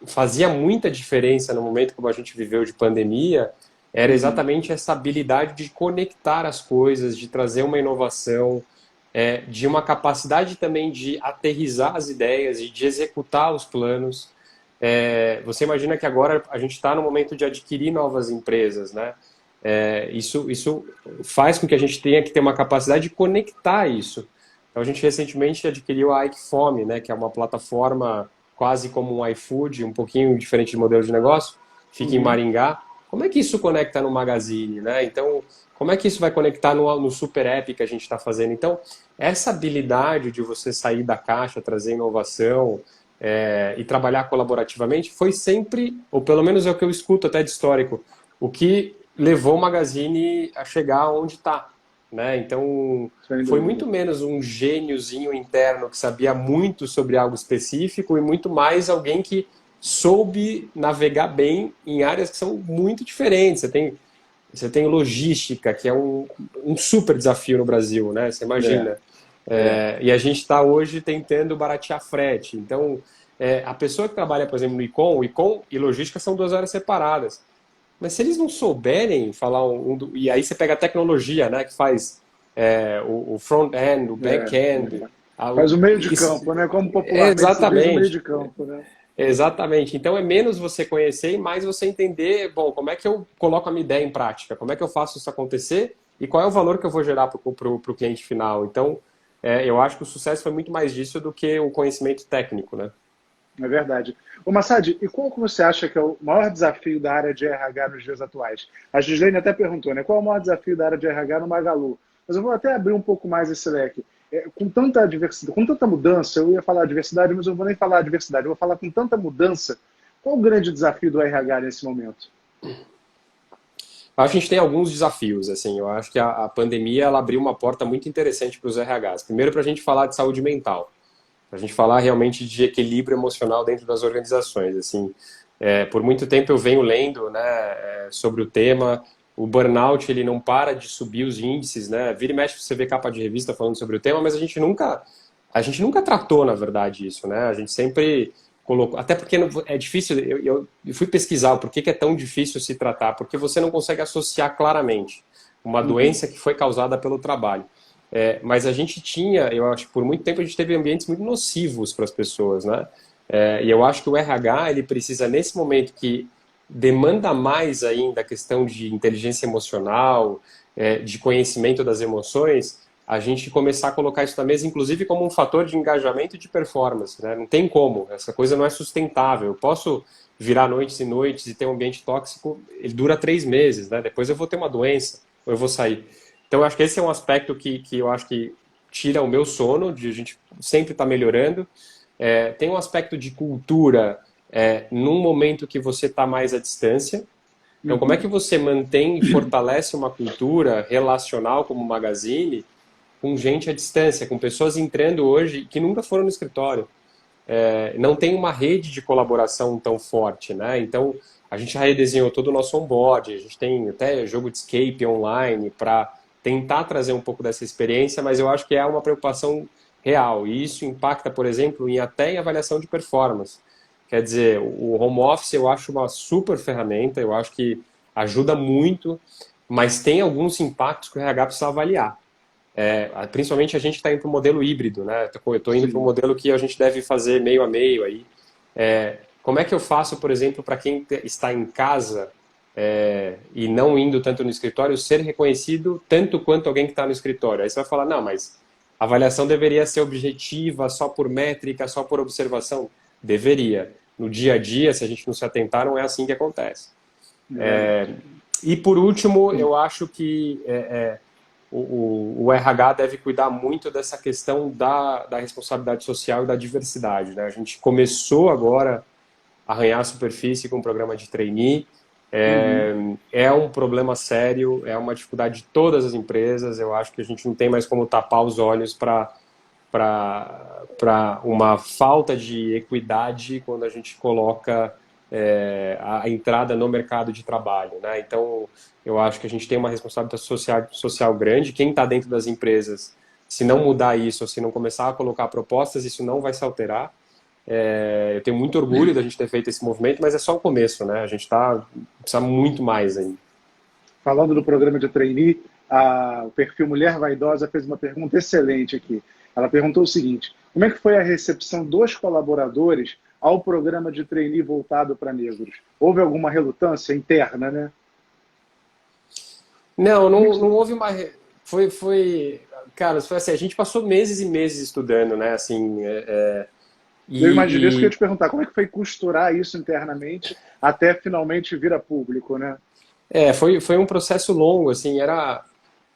fazia muita diferença no momento como a gente viveu de pandemia era exatamente essa habilidade de conectar as coisas, de trazer uma inovação, de uma capacidade também de aterrissar as ideias e de executar os planos. Você imagina que agora a gente está no momento de adquirir novas empresas, né? Isso faz com que a gente tenha que ter uma capacidade de conectar isso. Então a gente recentemente adquiriu a Ike Fome, né, que é uma plataforma quase como um iFood, um pouquinho diferente de modelo de negócio, fica em Maringá. Como é que isso conecta no Magazine, né? Então, como é que isso vai conectar no Super App que a gente está fazendo? Então, essa habilidade de você sair da caixa, trazer inovação e trabalhar colaborativamente foi sempre, ou pelo menos é o que eu escuto até de histórico, o que levou o Magazine a chegar onde está, né? Então, foi muito menos um gêniozinho interno que sabia muito sobre algo específico e muito mais alguém que soube navegar bem em áreas que são muito diferentes. Você tem você tem logística, que é um super desafio no Brasil, né? Você imagina. E a gente está hoje tentando baratear frete. Então, a pessoa que trabalha, por exemplo, no o ICOM e logística são 2 áreas separadas. Mas se eles não souberem falar e aí você pega a tecnologia, né, que faz o front-end, o back-end. Faz o meio de campo, né? Como popularmente se diz, o meio de campo, né? Exatamente. Então é menos você conhecer e mais você entender, bom, como é que eu coloco a minha ideia em prática, como é que eu faço isso acontecer e qual é o valor que eu vou gerar para o cliente final. Então, eu acho que o sucesso foi muito mais disso do que o conhecimento técnico, né? É verdade. Ô Massad, e qual que você acha que é o maior desafio da área de RH nos dias atuais? A Gislaine até perguntou, né? Qual é o maior desafio da área de RH no Magalu? Mas eu vou até abrir um pouco mais esse leque. Com tanta diversidade, com tanta mudança, eu ia falar diversidade, mas eu não vou nem falar diversidade, eu vou falar com tanta mudança. Qual o grande desafio do RH nesse momento? Acho que a gente tem alguns desafios, assim. Eu acho que a pandemia ela abriu uma porta muito interessante para os RHs. Primeiro, para a gente falar de saúde mental, para a gente falar realmente de equilíbrio emocional dentro das organizações. Assim, por muito tempo eu venho lendo, né, sobre o tema. O burnout ele não para de subir os índices, né? Vira e mexe você vê capa de revista falando sobre o tema, mas a gente nunca tratou, na verdade, isso, né? A gente sempre colocou, até porque é difícil. Eu fui pesquisar o porquê que é tão difícil se tratar, porque você não consegue associar claramente uma doença que foi causada pelo trabalho. Mas a gente tinha, eu acho que por muito tempo a gente teve ambientes muito nocivos para as pessoas, né? E eu acho que o RH ele precisa nesse momento que demanda mais ainda a questão de inteligência emocional, de conhecimento das emoções, a gente começar a colocar isso na mesa, inclusive como um fator de engajamento e de performance, né? Não tem como, essa coisa não é sustentável. Eu posso virar noites e noites e ter um ambiente tóxico, ele dura 3 meses, né? Depois eu vou ter uma doença, ou eu vou sair. Então eu acho que esse é um aspecto que eu acho que tira o meu sono, de a gente sempre estar melhorando. Tem um aspecto de cultura, num momento que você está mais à distância. Então, como é que você mantém e fortalece uma cultura relacional como o Magazine com gente à distância, com pessoas entrando hoje que nunca foram no escritório? Não tem uma rede de colaboração tão forte, né? Então, a gente redesenhou todo o nosso onboard, a gente tem até jogo de escape online para tentar trazer um pouco dessa experiência, mas eu acho que é uma preocupação real. E isso impacta, por exemplo, até em avaliação de performance. Quer dizer, o home office eu acho uma super ferramenta, eu acho que ajuda muito, mas tem alguns impactos que o RH precisa avaliar. Principalmente a gente está indo para o modelo híbrido, né? Eu estou indo para um modelo que a gente deve fazer meio a meio aí. Como é que eu faço, por exemplo, para quem está em casa e não indo tanto no escritório, ser reconhecido tanto quanto alguém que está no escritório? Aí você vai falar, não, mas a avaliação deveria ser objetiva, só por métrica, só por observação. Deveria. No dia a dia, se a gente não se atentar, não é assim que acontece. E por último, eu acho que o RH deve cuidar muito dessa questão da responsabilidade social e da diversidade, né? A gente começou agora a arranhar a superfície com o programa de trainee. É um problema sério, é uma dificuldade de todas as empresas. Eu acho que a gente não tem mais como tapar os olhos para uma falta de equidade quando a gente coloca a entrada no mercado de trabalho, né? Então, eu acho que a gente tem uma responsabilidade social grande. Quem está dentro das empresas, se não mudar isso, ou se não começar a colocar propostas, isso não vai se alterar. Eu tenho muito orgulho da gente ter feito esse movimento, mas é só o começo, né? A gente precisa muito mais ainda. Falando do programa de trainee, o perfil Mulher Vaidosa fez uma pergunta excelente aqui. Ela perguntou o seguinte: como é que foi a recepção dos colaboradores ao programa de trainee voltado para negros? Houve alguma relutância interna, né? Não houve uma... Cara, foi assim, a gente passou meses e meses estudando, né? Assim, eu imaginei isso que eu ia te perguntar, como é que foi costurar isso internamente até finalmente vir a público, né? Foi um processo longo, assim,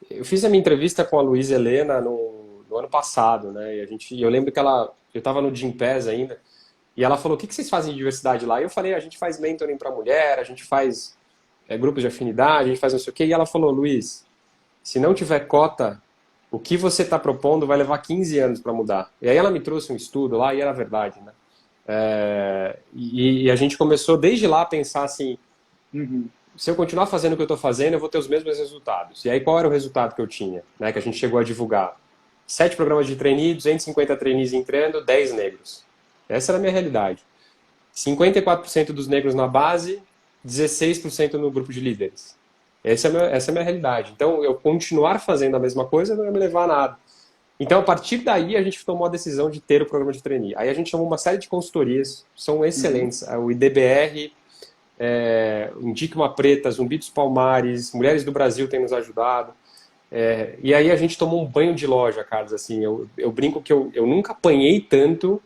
eu fiz a minha entrevista com a Luísa Helena no ano passado, né? E eu lembro que eu estava no Gympass ainda, e ela falou, o que vocês fazem de diversidade lá? E eu falei, a gente faz mentoring para mulher, a gente faz grupos de afinidade, a gente faz não sei o quê. E ela falou, Luiz, se não tiver cota, o que você está propondo vai levar 15 anos para mudar. E aí ela me trouxe um estudo lá e era verdade, né? E a gente começou desde lá a pensar assim, se eu continuar fazendo o que eu estou fazendo, eu vou ter os mesmos resultados. E aí, qual era o resultado que eu tinha, né, que a gente chegou a divulgar? 7 programas de trainee, 250 trainees entrando, 10 negros. Essa era a minha realidade. 54% dos negros na base, 16% no grupo de líderes. Essa é a minha realidade. Então, eu continuar fazendo a mesma coisa não ia me levar a nada. Então, a partir daí, a gente tomou a decisão de ter o programa de trainee. Aí a gente chamou uma série de consultorias, são excelentes. O IDBR, o Indique uma Preta, Zumbi dos Palmares, Mulheres do Brasil têm nos ajudado. E aí a gente tomou um banho de loja, Carlos. Assim, eu brinco que eu nunca apanhei tanto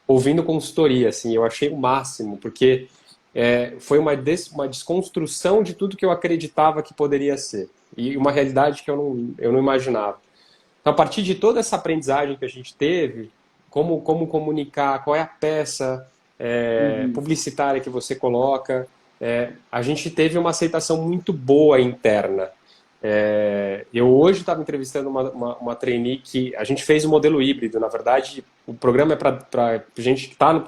ouvindo consultoria. Assim, eu achei o máximo, porque foi uma desconstrução de tudo que eu acreditava que poderia ser. E uma realidade que eu não imaginava. Então, a partir de toda essa aprendizagem que a gente teve, como comunicar, qual é a peça publicitária que você coloca, a gente teve uma aceitação muito boa interna. Eu hoje estava entrevistando uma trainee que a gente fez um modelo híbrido. Na verdade, o programa é para gente que está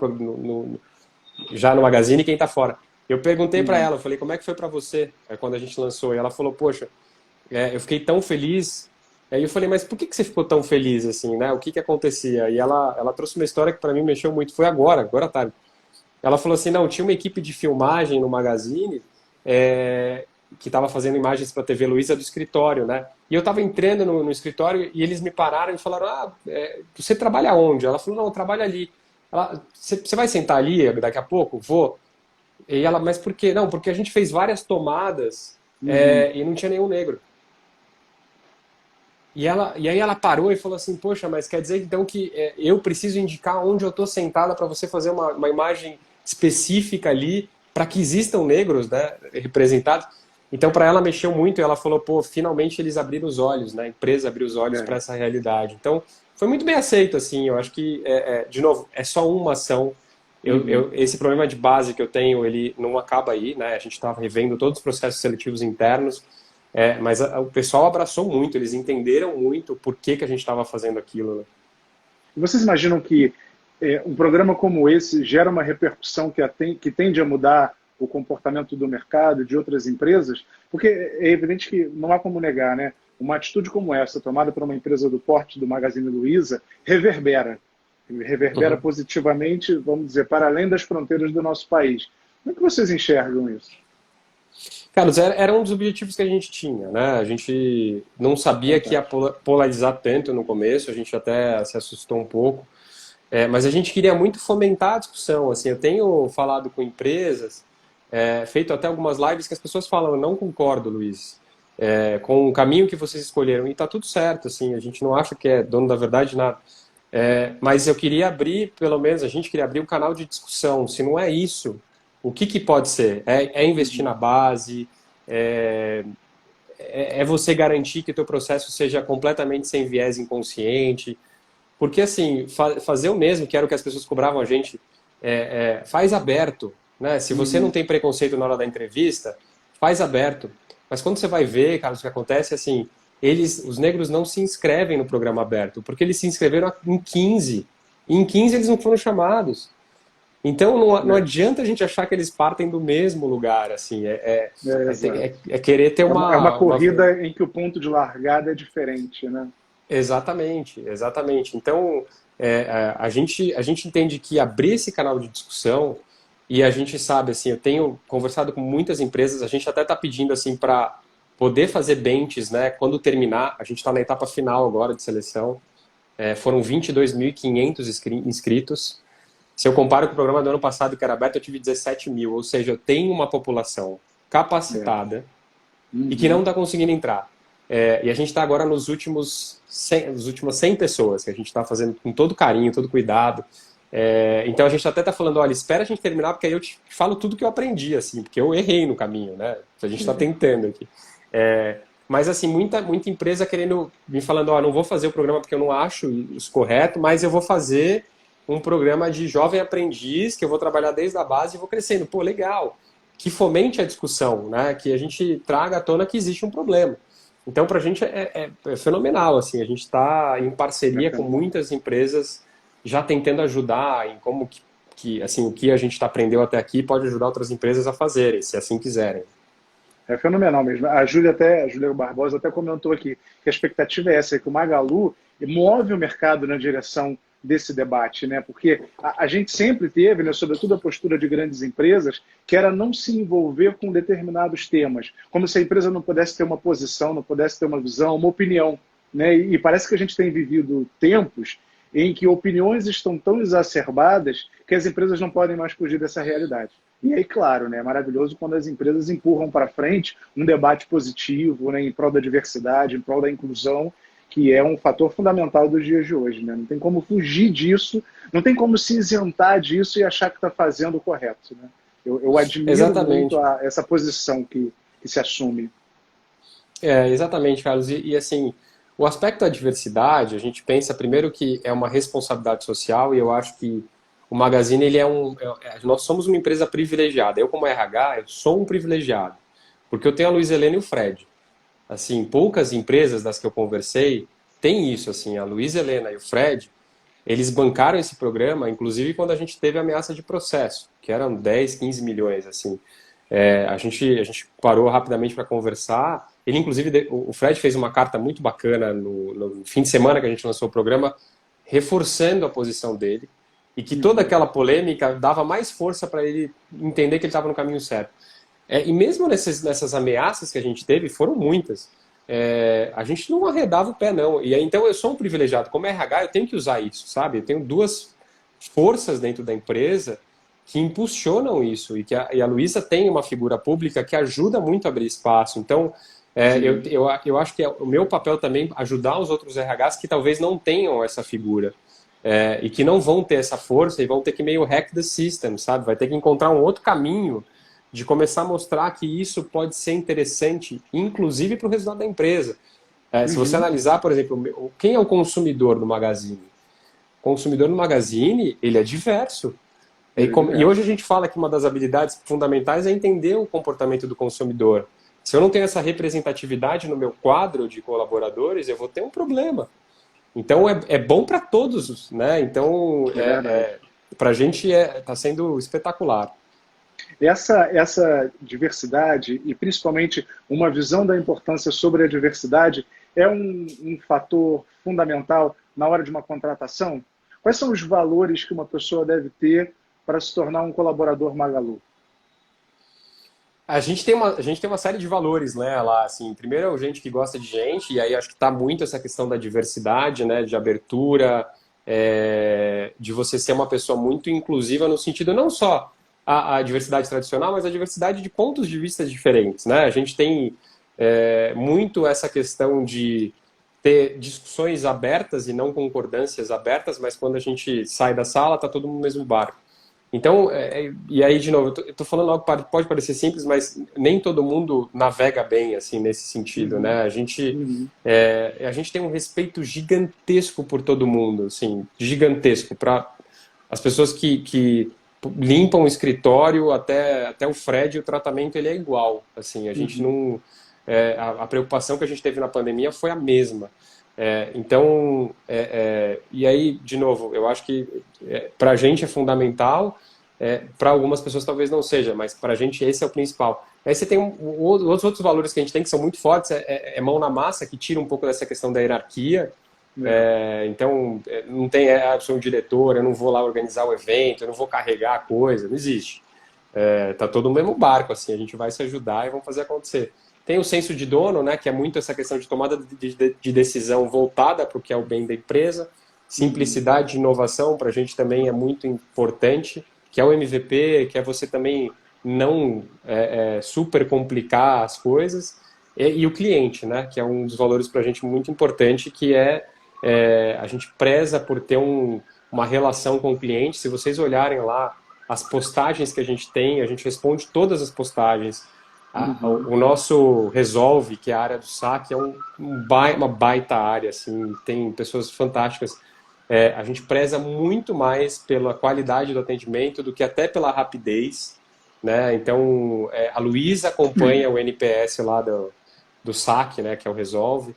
já no Magazine e quem está fora. Eu perguntei para ela, eu falei, como é que foi para você quando a gente lançou? E ela falou, poxa, eu fiquei tão feliz. Aí eu falei, mas por que você ficou tão feliz assim, né? O que acontecia? E ela trouxe uma história que para mim mexeu muito. Foi agora à tarde. Ela falou assim, não, tinha uma equipe de filmagem no Magazine que estava fazendo imagens para a TV Luiza do escritório, né? E eu estava entrando no escritório e eles me pararam e falaram, você trabalha onde? Ela falou, não, eu trabalho ali. Você vai sentar ali daqui a pouco? Vou. E ela, mas por quê? Não, porque a gente fez várias tomadas e não tinha nenhum negro. E aí ela parou e falou assim, poxa, mas quer dizer então que eu preciso indicar onde eu estou sentada para você fazer uma imagem específica ali para que existam negros, né, representados? Então, para ela mexeu muito e ela falou, pô, finalmente eles abriram os olhos, né? A empresa abriu os olhos para essa realidade. Então, foi muito bem aceito, assim. Eu acho que, de novo, é só uma ação. Esse problema de base que eu tenho, ele não acaba aí, né? A gente está revendo todos os processos seletivos internos, mas o pessoal abraçou muito, eles entenderam muito o porquê que a gente estava fazendo aquilo. Né? Vocês imaginam que um programa como esse gera uma repercussão que tende a mudar o comportamento do mercado, de outras empresas? Porque é evidente que não há como negar, né? Uma atitude como essa, tomada por uma empresa do porte do Magazine Luiza, reverbera positivamente, vamos dizer, para além das fronteiras do nosso país. Como é que vocês enxergam isso? Carlos, era um dos objetivos que a gente tinha, né? A gente não sabia que ia polarizar tanto no começo, a gente até se assustou um pouco, mas a gente queria muito fomentar a discussão. Assim, eu tenho falado com empresas, feito até algumas lives que as pessoas falam, eu não concordo, Luiz, com o caminho que vocês escolheram, e está tudo certo, assim, a gente não acha que é dono da verdade nada. Mas eu queria abrir, pelo menos, a gente queria abrir um canal de discussão. Se não é isso, o que pode ser? Investir na base, você garantir que o teu processo seja completamente sem viés inconsciente. Porque, assim, fazer o mesmo, que era o que as pessoas cobravam a gente, faz aberto. Né? Se você não tem preconceito na hora da entrevista, faz aberto. Mas quando você vai ver, Carlos, o que acontece é assim, os negros não se inscrevem no programa aberto, porque eles se inscreveram em 15. E em 15 eles não foram chamados. Então não adianta a gente achar que eles partem do mesmo lugar. Assim, querer ter uma... É uma corrida em que o ponto de largada é diferente, né? Exatamente. Então, a gente entende que abrir esse canal de discussão, e a gente sabe, assim, eu tenho conversado com muitas empresas, a gente até está pedindo assim, para poder fazer benches, né? Quando terminar, a gente está na etapa final agora de seleção, foram 22.500 inscritos. Se eu comparo com o programa do ano passado, que era aberto, eu tive 17 mil, ou seja, eu tenho uma população capacitada e que não está conseguindo entrar. E a gente está agora nas últimas 100 pessoas, que a gente está fazendo com todo carinho, todo cuidado. Então a gente até está falando, olha, espera a gente terminar, porque aí eu te falo tudo que eu aprendi, assim, porque eu errei no caminho, né? A gente está tentando aqui. Mas assim, muita empresa querendo, me falando, não vou fazer o programa porque eu não acho isso correto, mas eu vou fazer um programa de jovem aprendiz, que eu vou trabalhar desde a base e vou crescendo. Pô, legal. Que fomente a discussão, né? Que a gente traga à tona que existe um problema. Então, para a gente é fenomenal, assim, a gente está em parceria com muitas empresas já tentando ajudar em como que assim, o que a gente aprendeu até aqui pode ajudar outras empresas a fazerem, se assim quiserem. É fenomenal mesmo. A Júlia Barbosa até comentou aqui que a expectativa é essa, que o Magalu move o mercado na direção desse debate, né? Porque a gente sempre teve, né, sobretudo a postura de grandes empresas, que era não se envolver com determinados temas, como se a empresa não pudesse ter uma posição, não pudesse ter uma visão, uma opinião, né? E parece que a gente tem vivido tempos em que opiniões estão tão exacerbadas que as empresas não podem mais fugir dessa realidade. E aí, claro, né, é maravilhoso quando as empresas empurram para frente um debate positivo, né, em prol da diversidade, em prol da inclusão, que é um fator fundamental dos dias de hoje. Né? Não tem como fugir disso, não tem como se isentar disso e achar que está fazendo o correto. Né? Eu admiro Exatamente. muito essa posição que se assume. Exatamente, Carlos. E assim, o aspecto da diversidade, a gente pensa primeiro que é uma responsabilidade social e eu acho que o Magazine, ele nós somos uma empresa privilegiada. Eu, como RH, eu sou um privilegiado, porque eu tenho a Luiza Helena e o Fred. Assim, poucas empresas das que eu conversei têm isso, assim, a Luiza Helena e o Fred, eles bancaram esse programa, inclusive quando a gente teve ameaça de processo, que eram 10, 15 milhões, assim. A gente parou rapidamente para conversar. Ele, inclusive, o Fred fez uma carta muito bacana no fim de semana que a gente lançou o programa, reforçando a posição dele, e que toda aquela polêmica dava mais força para ele entender que ele estava no caminho certo. E mesmo nessas ameaças que a gente teve, foram muitas, a gente não arredava o pé, não. E então eu sou um privilegiado. Como RH, eu tenho que usar isso, sabe? Eu tenho duas forças dentro da empresa que impulsionam isso. E a Luiza tem uma figura pública que ajuda muito a abrir espaço. Então, eu acho que é o meu papel também ajudar os outros RHs que talvez não tenham essa figura. E que não vão ter essa força e vão ter que meio hack the system, sabe? Vai ter que encontrar um outro caminho de começar a mostrar que isso pode ser interessante, inclusive para o resultado da empresa. Se você analisar, por exemplo, quem é o consumidor do Magazine? O consumidor do Magazine, ele é diverso. E hoje a gente fala que uma das habilidades fundamentais é entender o comportamento do consumidor. Se eu não tenho essa representatividade no meu quadro de colaboradores, eu vou ter um problema. Então, é bom para todos, né? Então, para a gente está sendo espetacular. Essa diversidade, e principalmente uma visão da importância sobre a diversidade, é um fator fundamental na hora de uma contratação? Quais são os valores que uma pessoa deve ter para se tornar um colaborador Magalu? A gente tem uma série de valores, né, lá, assim, primeiro é gente que gosta de gente, e aí acho que está muito essa questão da diversidade, né, de abertura, de você ser uma pessoa muito inclusiva no sentido não só a diversidade tradicional, mas a diversidade de pontos de vista diferentes, né, a gente tem muito essa questão de ter discussões abertas e não concordâncias abertas, mas quando a gente sai da sala, está todo mundo no mesmo barco. Então, e aí, de novo, eu estou falando algo que pode parecer simples, mas nem todo mundo navega bem, assim, nesse sentido, né? A gente tem um respeito gigantesco por todo mundo, assim, gigantesco, para as pessoas que limpam o escritório, até o Fred, o tratamento ele é igual, assim, a gente não... a preocupação que a gente teve na pandemia foi a mesma. Então, e aí, de novo, eu acho que para a gente é fundamental, para algumas pessoas talvez não seja, mas para a gente esse é o principal. Aí você tem os outros valores que a gente tem que são muito fortes, mão na massa, que tira um pouco dessa questão da hierarquia. Então, não tem eu sou um diretor, eu não vou lá organizar o evento, eu não vou carregar a coisa, não existe. Tá todo no mesmo barco, assim, a gente vai se ajudar e vamos fazer acontecer. Tem o senso de dono, né, que é muito essa questão de tomada de decisão voltada para o que é o bem da empresa. Simplicidade e inovação para a gente também é muito importante, que é o MVP, que é você também não super complicar as coisas. E o cliente, né, que é um dos valores para a gente muito importante, que a gente preza por ter uma relação com o cliente. Se vocês olharem lá as postagens que a gente responde todas as postagens. O nosso Resolve, que é a área do saque, é uma baita área, assim, tem pessoas fantásticas. A gente preza muito mais pela qualidade do atendimento do que até pela rapidez, né? Então, a Luiza acompanha o NPS lá do saque, né, que é o Resolve.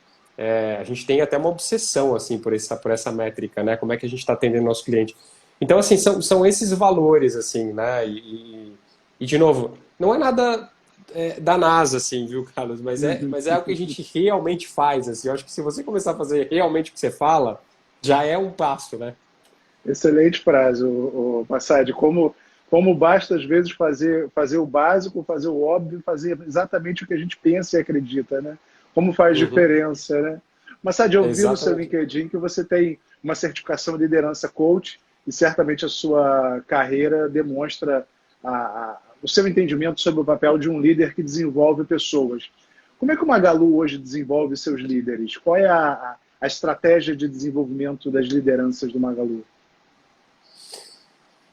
A gente tem até uma obsessão, assim, por essa métrica, né? Como é que a gente está atendendo o nosso cliente. Então, assim, são esses valores, assim, né? E de novo, não é nada da NASA, assim, viu, Carlos? Mas é algo que a gente realmente faz, assim. Eu acho que se você começar a fazer realmente o que você fala, já é um passo, né? Excelente frase, Massad. Como basta, às vezes, fazer o básico, fazer o óbvio, fazer exatamente o que a gente pensa e acredita, né? Como faz Uhum. diferença, né? Massad, eu vi no seu Exatamente. LinkedIn que você tem uma certificação de liderança coach e certamente a sua carreira demonstra o seu entendimento sobre o papel de um líder que desenvolve pessoas. Como é que o Magalu hoje desenvolve seus líderes? Qual é a estratégia de desenvolvimento das lideranças do Magalu?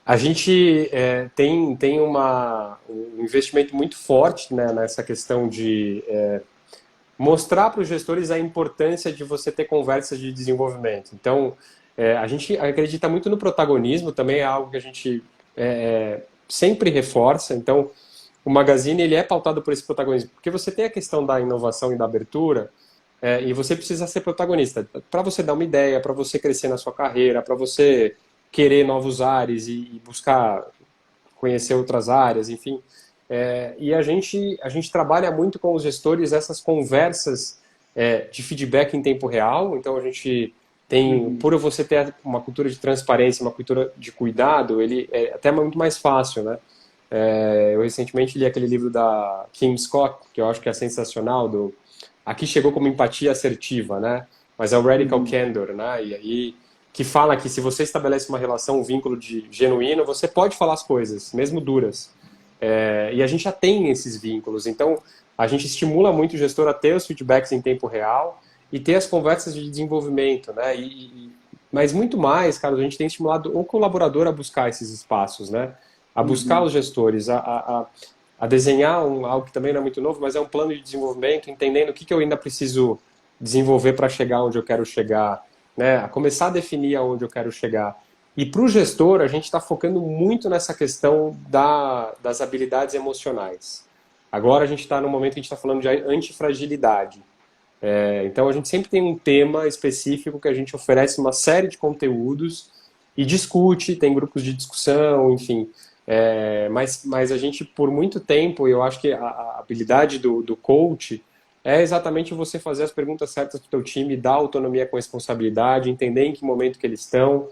A gente tem um investimento muito forte, né, nessa questão de mostrar para os gestores a importância de você ter conversas de desenvolvimento. Então, a gente acredita muito no protagonismo, também é algo que a gente sempre reforça. Então, o Magazine ele é pautado por esse protagonismo, porque você tem a questão da inovação e da abertura, e você precisa ser protagonista. Para você dar uma ideia, para você crescer na sua carreira, para você querer novos ares e buscar conhecer outras áreas, enfim. E a gente trabalha muito com os gestores essas conversas de feedback em tempo real. Então a gente tem, por você ter uma cultura de transparência, uma cultura de cuidado, ele é até muito mais fácil, né? Eu recentemente li aquele livro da Kim Scott, que eu acho que é sensacional, do Aqui Chegou como Empatia Assertiva, né? Mas é o Radical Candor, né? E aí que fala que se você estabelece uma relação, um vínculo genuíno, você pode falar as coisas, mesmo duras. E a gente já tem esses vínculos, então a gente estimula muito o gestor a ter os feedbacks em tempo real e ter as conversas de desenvolvimento, né? Mas muito mais, Carlos, a gente tem estimulado o colaborador a buscar esses espaços, né? A buscar os gestores, a desenhar algo que também não é muito novo, mas é um plano de desenvolvimento, entendendo o que eu ainda preciso desenvolver para chegar onde eu quero chegar, né? A começar a definir aonde eu quero chegar. E para o gestor, a gente está focando muito nessa questão das habilidades emocionais. Agora a gente está no momento que a gente está falando de antifragilidade. Então a gente sempre tem um tema específico que a gente oferece uma série de conteúdos e discute, tem grupos de discussão, enfim. Mas a gente, por muito tempo, eu acho que a habilidade do coach é exatamente você fazer as perguntas certas para o teu time, dar autonomia com responsabilidade, entender em que momento que eles estão,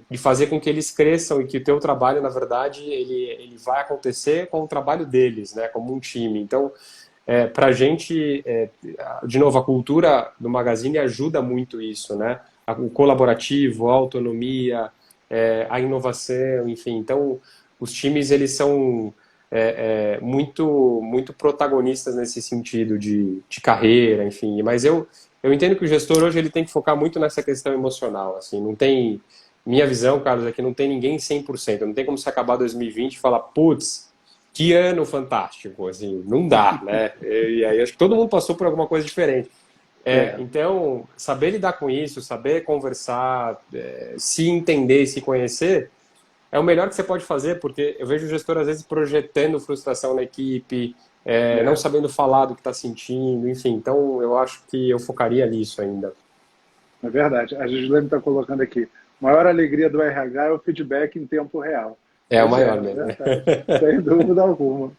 e fazer com que eles cresçam e que o teu trabalho, na verdade, ele vai acontecer com o trabalho deles, né, como um time. Então, para a gente, de novo, a cultura do Magazine ajuda muito isso, né? O colaborativo, a autonomia, a inovação, enfim. Então, os times, eles são muito protagonistas nesse sentido de carreira, enfim. Mas eu entendo que o gestor hoje ele tem que focar muito nessa questão emocional, assim, não tem... Minha visão, Carlos, é que não tem ninguém 100%, não tem como se acabar 2020 e falar, putz, que ano fantástico, assim, não dá, né? E aí acho que todo mundo passou por alguma coisa diferente. Então, saber lidar com isso, saber conversar, se entender, se conhecer, é o melhor que você pode fazer, porque eu vejo o gestor, às vezes, projetando frustração na equipe, não sabendo falar do que está sentindo, enfim. Então, eu acho que eu focaria nisso ainda. É verdade. A Gislene está colocando aqui. A maior alegria do RH é o feedback em tempo real. É o maior mesmo. Sem dúvida alguma.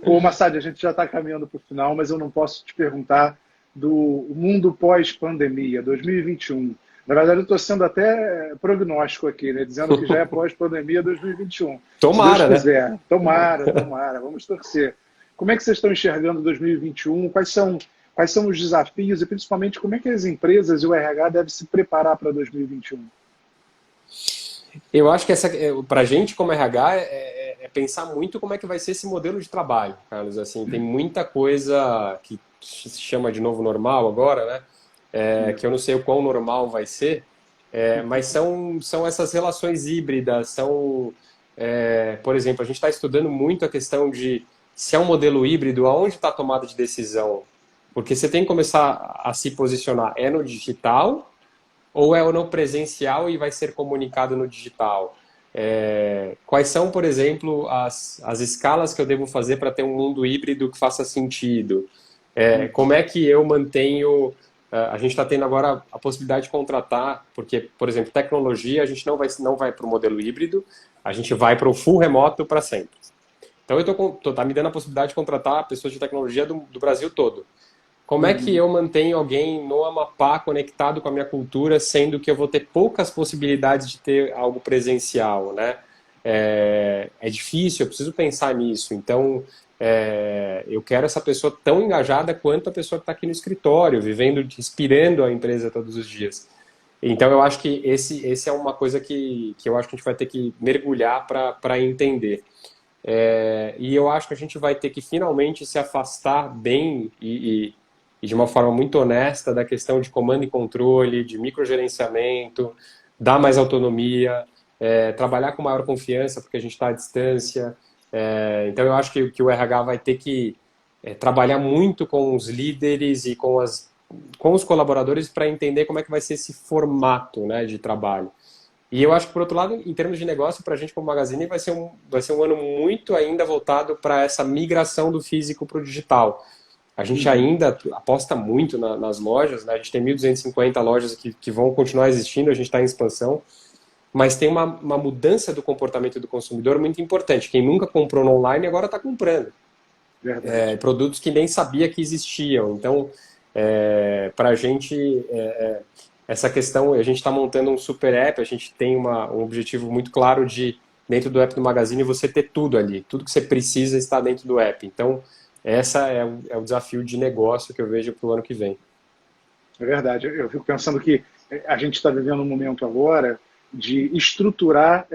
Ô, Massad, a gente já está caminhando para o final, mas eu não posso te perguntar do mundo pós-pandemia, 2021. Na verdade, eu estou sendo até prognóstico aqui, né? Dizendo que já é pós-pandemia 2021. Tomara, se Deus quiser. né? Tomara. Vamos torcer. Como é que vocês estão enxergando 2021? Quais são os desafios e, principalmente, como é que as empresas e o RH devem se preparar para 2021? Eu acho que para a gente, como RH, é pensar muito como é que vai ser esse modelo de trabalho, Carlos. Assim, tem muita coisa que se chama de novo normal agora, né? Que eu não sei o quão normal vai ser, mas são essas relações híbridas, por exemplo, a gente está estudando muito a questão de se é um modelo híbrido, aonde está a tomada de decisão? Porque você tem que começar a se posicionar, no digital ou é no presencial e vai ser comunicado no digital? Quais são, por exemplo, as escalas que eu devo fazer para ter um mundo híbrido que faça sentido? Como é que eu mantenho... A gente está tendo agora a possibilidade de contratar, porque, por exemplo, tecnologia, a gente não vai para o modelo híbrido, a gente vai para o full remoto para sempre. Então tá me dando a possibilidade de contratar pessoas de tecnologia do Brasil todo. Como é que eu mantenho alguém no Amapá conectado com a minha cultura, sendo que eu vou ter poucas possibilidades de ter algo presencial, né? É difícil, eu preciso pensar nisso. Então, eu quero essa pessoa tão engajada quanto a pessoa que está aqui no escritório, vivendo, respirando a empresa todos os dias. Então, eu acho que esse é uma coisa que eu acho que a gente vai ter que mergulhar para entender. E eu acho que a gente vai ter que finalmente se afastar bem e de uma forma muito honesta da questão de comando e controle, de microgerenciamento, dar mais autonomia, trabalhar com maior confiança porque a gente está à distância. Então eu acho que o RH vai ter que trabalhar muito com os líderes e com os colaboradores para entender como é que vai ser esse formato, né, de trabalho. E eu acho que, por outro lado, em termos de negócio, para a gente como Magazine, vai ser um ano muito ainda voltado para essa migração do físico para o digital. A gente ainda aposta muito nas lojas, né? A gente tem 1.250 lojas que vão continuar existindo, a gente está em expansão, mas tem uma mudança do comportamento do consumidor muito importante. Quem nunca comprou no online agora está comprando. Produtos que nem sabia que existiam. Então, para a gente, essa questão, a gente está montando um super app, a gente tem um objetivo muito claro de, dentro do app do Magazine, você ter tudo ali. Tudo que você precisa está dentro do app. Então, essa é o desafio de negócio que eu vejo para o ano que vem. É verdade. Eu fico pensando que a gente está vivendo um momento agora de estruturar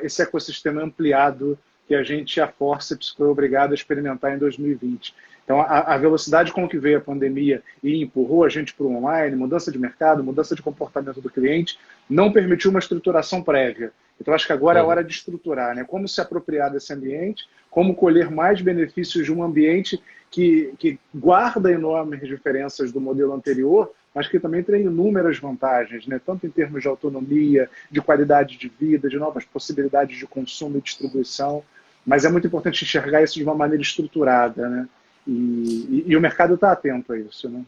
esse ecossistema ampliado que a gente, a Forceps, foi obrigado a experimentar em 2020. Então, a velocidade com que veio a pandemia e empurrou a gente para o online, mudança de mercado, mudança de comportamento do cliente, não permitiu uma estruturação prévia. Então, acho que agora é a hora de estruturar, né? Como se apropriar desse ambiente, como colher mais benefícios de um ambiente que guarda enormes diferenças do modelo anterior, mas que também tem inúmeras vantagens, né? Tanto em termos de autonomia, de qualidade de vida, de novas possibilidades de consumo e distribuição. Mas é muito importante enxergar isso de uma maneira estruturada, né? E o mercado está atento a isso, né?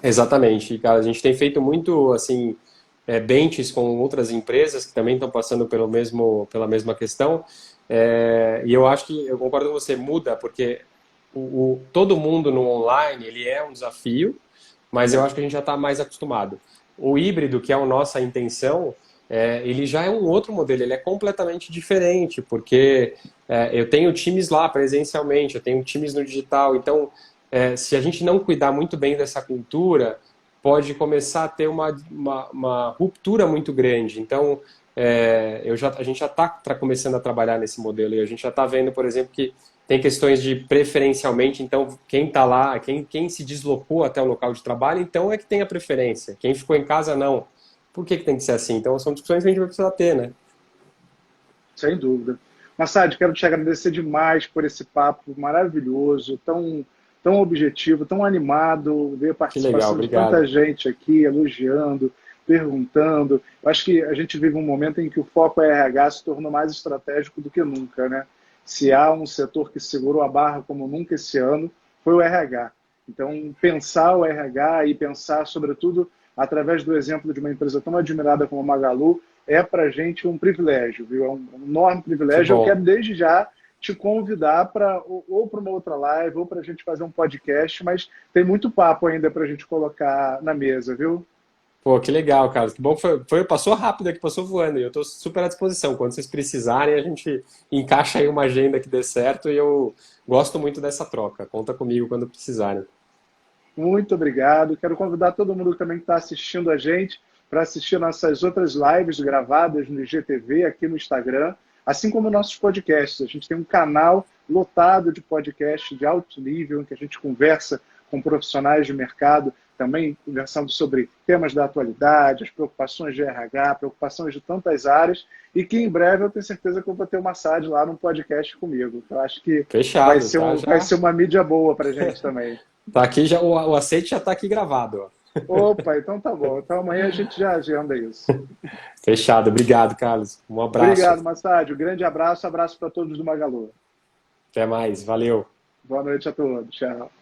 Exatamente, cara. A gente tem feito muito, assim, benches com outras empresas que também estão passando pela mesma questão. E eu acho que, eu concordo com você, muda, porque todo mundo no online, ele é um desafio, mas eu acho que a gente já está mais acostumado. O híbrido, que é a nossa intenção, ele já é um outro modelo, ele é completamente diferente, porque eu tenho times lá presencialmente, eu tenho times no digital, então se a gente não cuidar muito bem dessa cultura, pode começar a ter uma ruptura muito grande. Então, a gente já está começando a trabalhar nesse modelo, e a gente já está vendo, por exemplo, que tem questões de preferencialmente, então quem está lá, quem se deslocou até o local de trabalho, então é que tem a preferência. Quem ficou em casa, não. Por que tem que ser assim? Então são discussões que a gente vai precisar ter, né? Sem dúvida. Massad, quero te agradecer demais por esse papo maravilhoso, tão objetivo, tão animado, ver a participação de tanta gente aqui, elogiando, perguntando. Eu acho que a gente vive um momento em que o foco RH se tornou mais estratégico do que nunca, né? Se há um setor que segurou a barra como nunca esse ano, foi o RH. Então, pensar o RH e pensar, sobretudo, através do exemplo de uma empresa tão admirada como a Magalu, é para a gente um privilégio, viu? É um enorme privilégio. Eu quero, desde já, te convidar para uma outra live, ou para a gente fazer um podcast, mas tem muito papo ainda para a gente colocar na mesa, viu? Pô, que legal, cara. Que bom que passou rápido aqui, passou voando. E eu estou super à disposição. Quando vocês precisarem, a gente encaixa aí uma agenda que dê certo. E eu gosto muito dessa troca. Conta comigo quando precisarem. Muito obrigado. Quero convidar todo mundo também que está assistindo a gente para assistir nossas outras lives gravadas no IGTV, aqui no Instagram, assim como nossos podcasts. A gente tem um canal lotado de podcasts de alto nível, em que a gente conversa com profissionais de mercado, também conversando sobre temas da atualidade, as preocupações de RH, preocupações de tantas áreas, e que em breve eu tenho certeza que eu vou ter uma Massad lá num podcast comigo. Eu acho que Fechado, vai ser uma mídia boa para a gente também. Tá aqui, já, o aceite já está aqui gravado. Ó. Opa, então tá bom. Então amanhã a gente já agenda isso. Fechado. Obrigado, Carlos. Um abraço. Obrigado, Massad. Um grande abraço. Abraço para todos do Magalu. Até mais. Valeu. Boa noite a todos. Tchau.